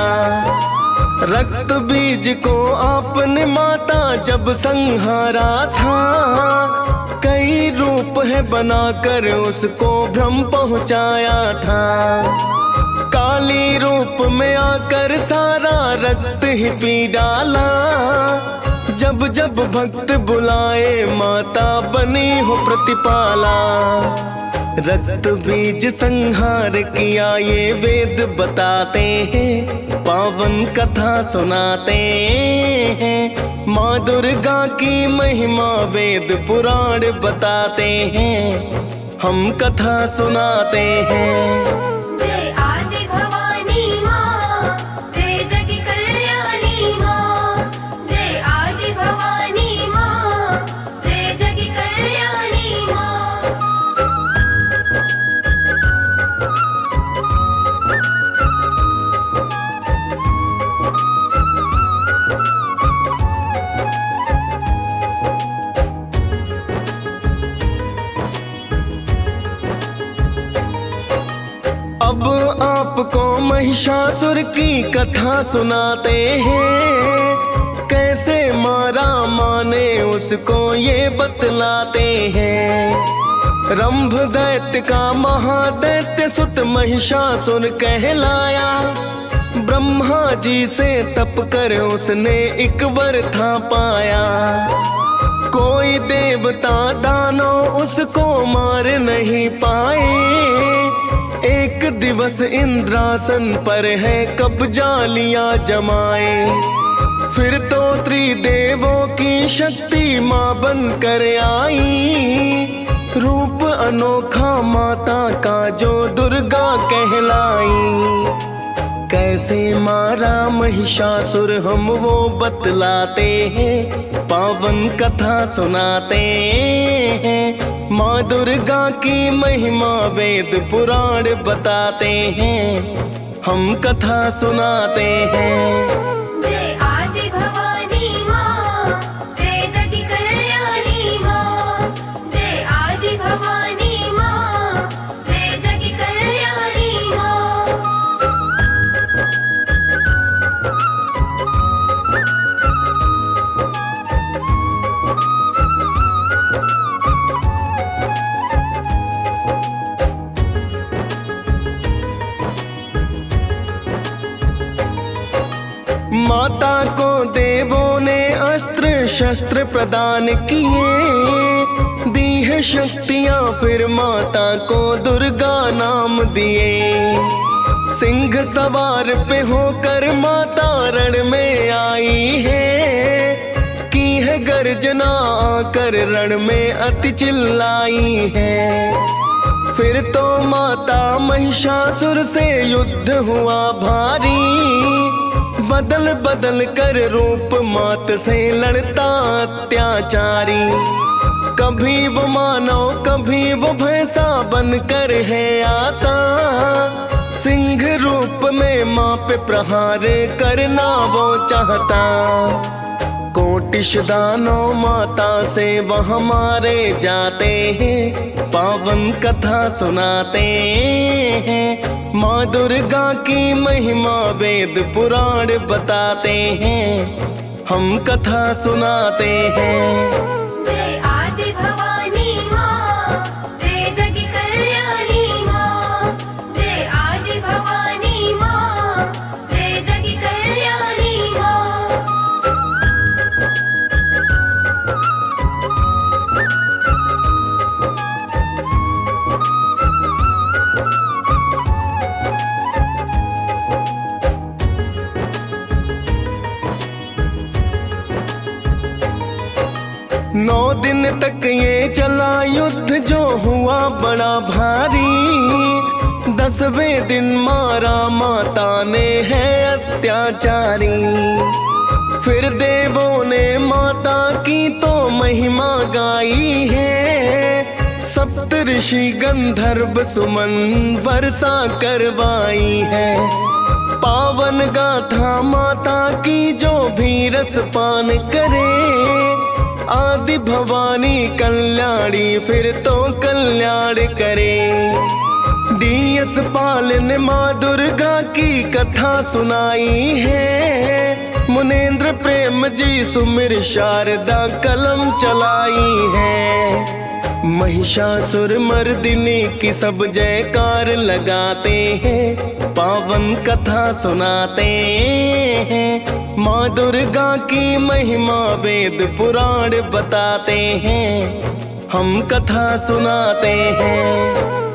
S4: रक्त बीज को आपने माता जब संहारा था, कई रूप है बनाकर उसको भ्रम पहुंचाया था। काली रूप में आकर सारा रक्त ही पी डाला, जब जब भक्त बुलाए माता बनी हो प्रतिपाला। रक्त बीज संहार किया ये वेद बताते हैं, पावन कथा सुनाते हैं। माँ दुर्गा की महिमा वेद पुराण बताते हैं, हम कथा सुनाते हैं।
S2: जय आदि भवानी माँ, जय जग कल्याणी माँ। जय आदि भवानी माँ, जय जग कल्याणी माँ।
S4: अब आपको महिषासुर की कथा सुनाते हैं, कैसे मारा माने उसको ये बतलाते हैं। रंभ दैत्य का महादैत्य सुत महिषासुर कहलाया, ब्रह्मा जी से तप कर उसने एक वर था पाया। कोई देवता दानव उसको मार नहीं पाए, एक दिवस इंद्रासन पर है कब्जा लिया जमाए। फिर तो त्रिदेवों की शक्ति माँ बन कर आई, अनोखा माता का जो दुर्गा कहलाई। कैसे मारा महिषासुर हम वो बतलाते हैं, पावन कथा सुनाते हैं। माँ दुर्गा की महिमा वेद पुराण बताते हैं, हम कथा सुनाते हैं।
S2: जय आदि भवानी माँ, जय जग कल्याणी माँ। जय आदि भवानी माँ, जय जग कल्याणी माँ।
S4: माता को देवों ने अस्त्र शस्त्र प्रदान किए, दी है शक्तियां फिर माता को दुर्गा नाम दिए। सिंह सवार पे होकर माता रण में आई है, की है गर्जना आकर रण में अति चिल्लाई है। फिर तो माता महिषासुर से युद्ध हुआ भारी, बदल बदल कर रूप मात से लड़ता अत्याचारी। कभी वो मानव कभी वो भैंसा बनकर है आता, सिंह रूप में माँ पे प्रहार करना वो चाहता। कोटिश दानव माता से वह मारे जाते हैं, पावन कथा सुनाते हैं। माँ दुर्गा की महिमा वेद पुराण बताते हैं, हम कथा सुनाते हैं।
S2: जय आदि भवानी माँ, जय जग कल्याणी माँ। जय आदि भवानी माँ, जय जग कल्याणी माँ।
S4: नौ दिन तक ये चला युद्ध जो हुआ बड़ा भारी, 10वें दिन मारा माता ने है अत्याचारी। फिर देवों ने माता की तो महिमा गाई है, सप्त ऋषि गंधर्व सुमन वर्षा करवाई है। पावन गाथा माता की जो भी रस पान करे, आदि भवानी कल्याणी फिर तो कल्याण करे। डीएस पाल ने माँ दुर्गा की कथा सुनाई है, मुनेन्द्र प्रेम जी सुमिर शारदा कलम चलाई है। महिषासुर मर्दिनी की सब जयकार लगाते हैं, पावन कथा सुनाते हैं। माँ दुर्गा की महिमा वेद पुराण बताते हैं, हम कथा सुनाते हैं।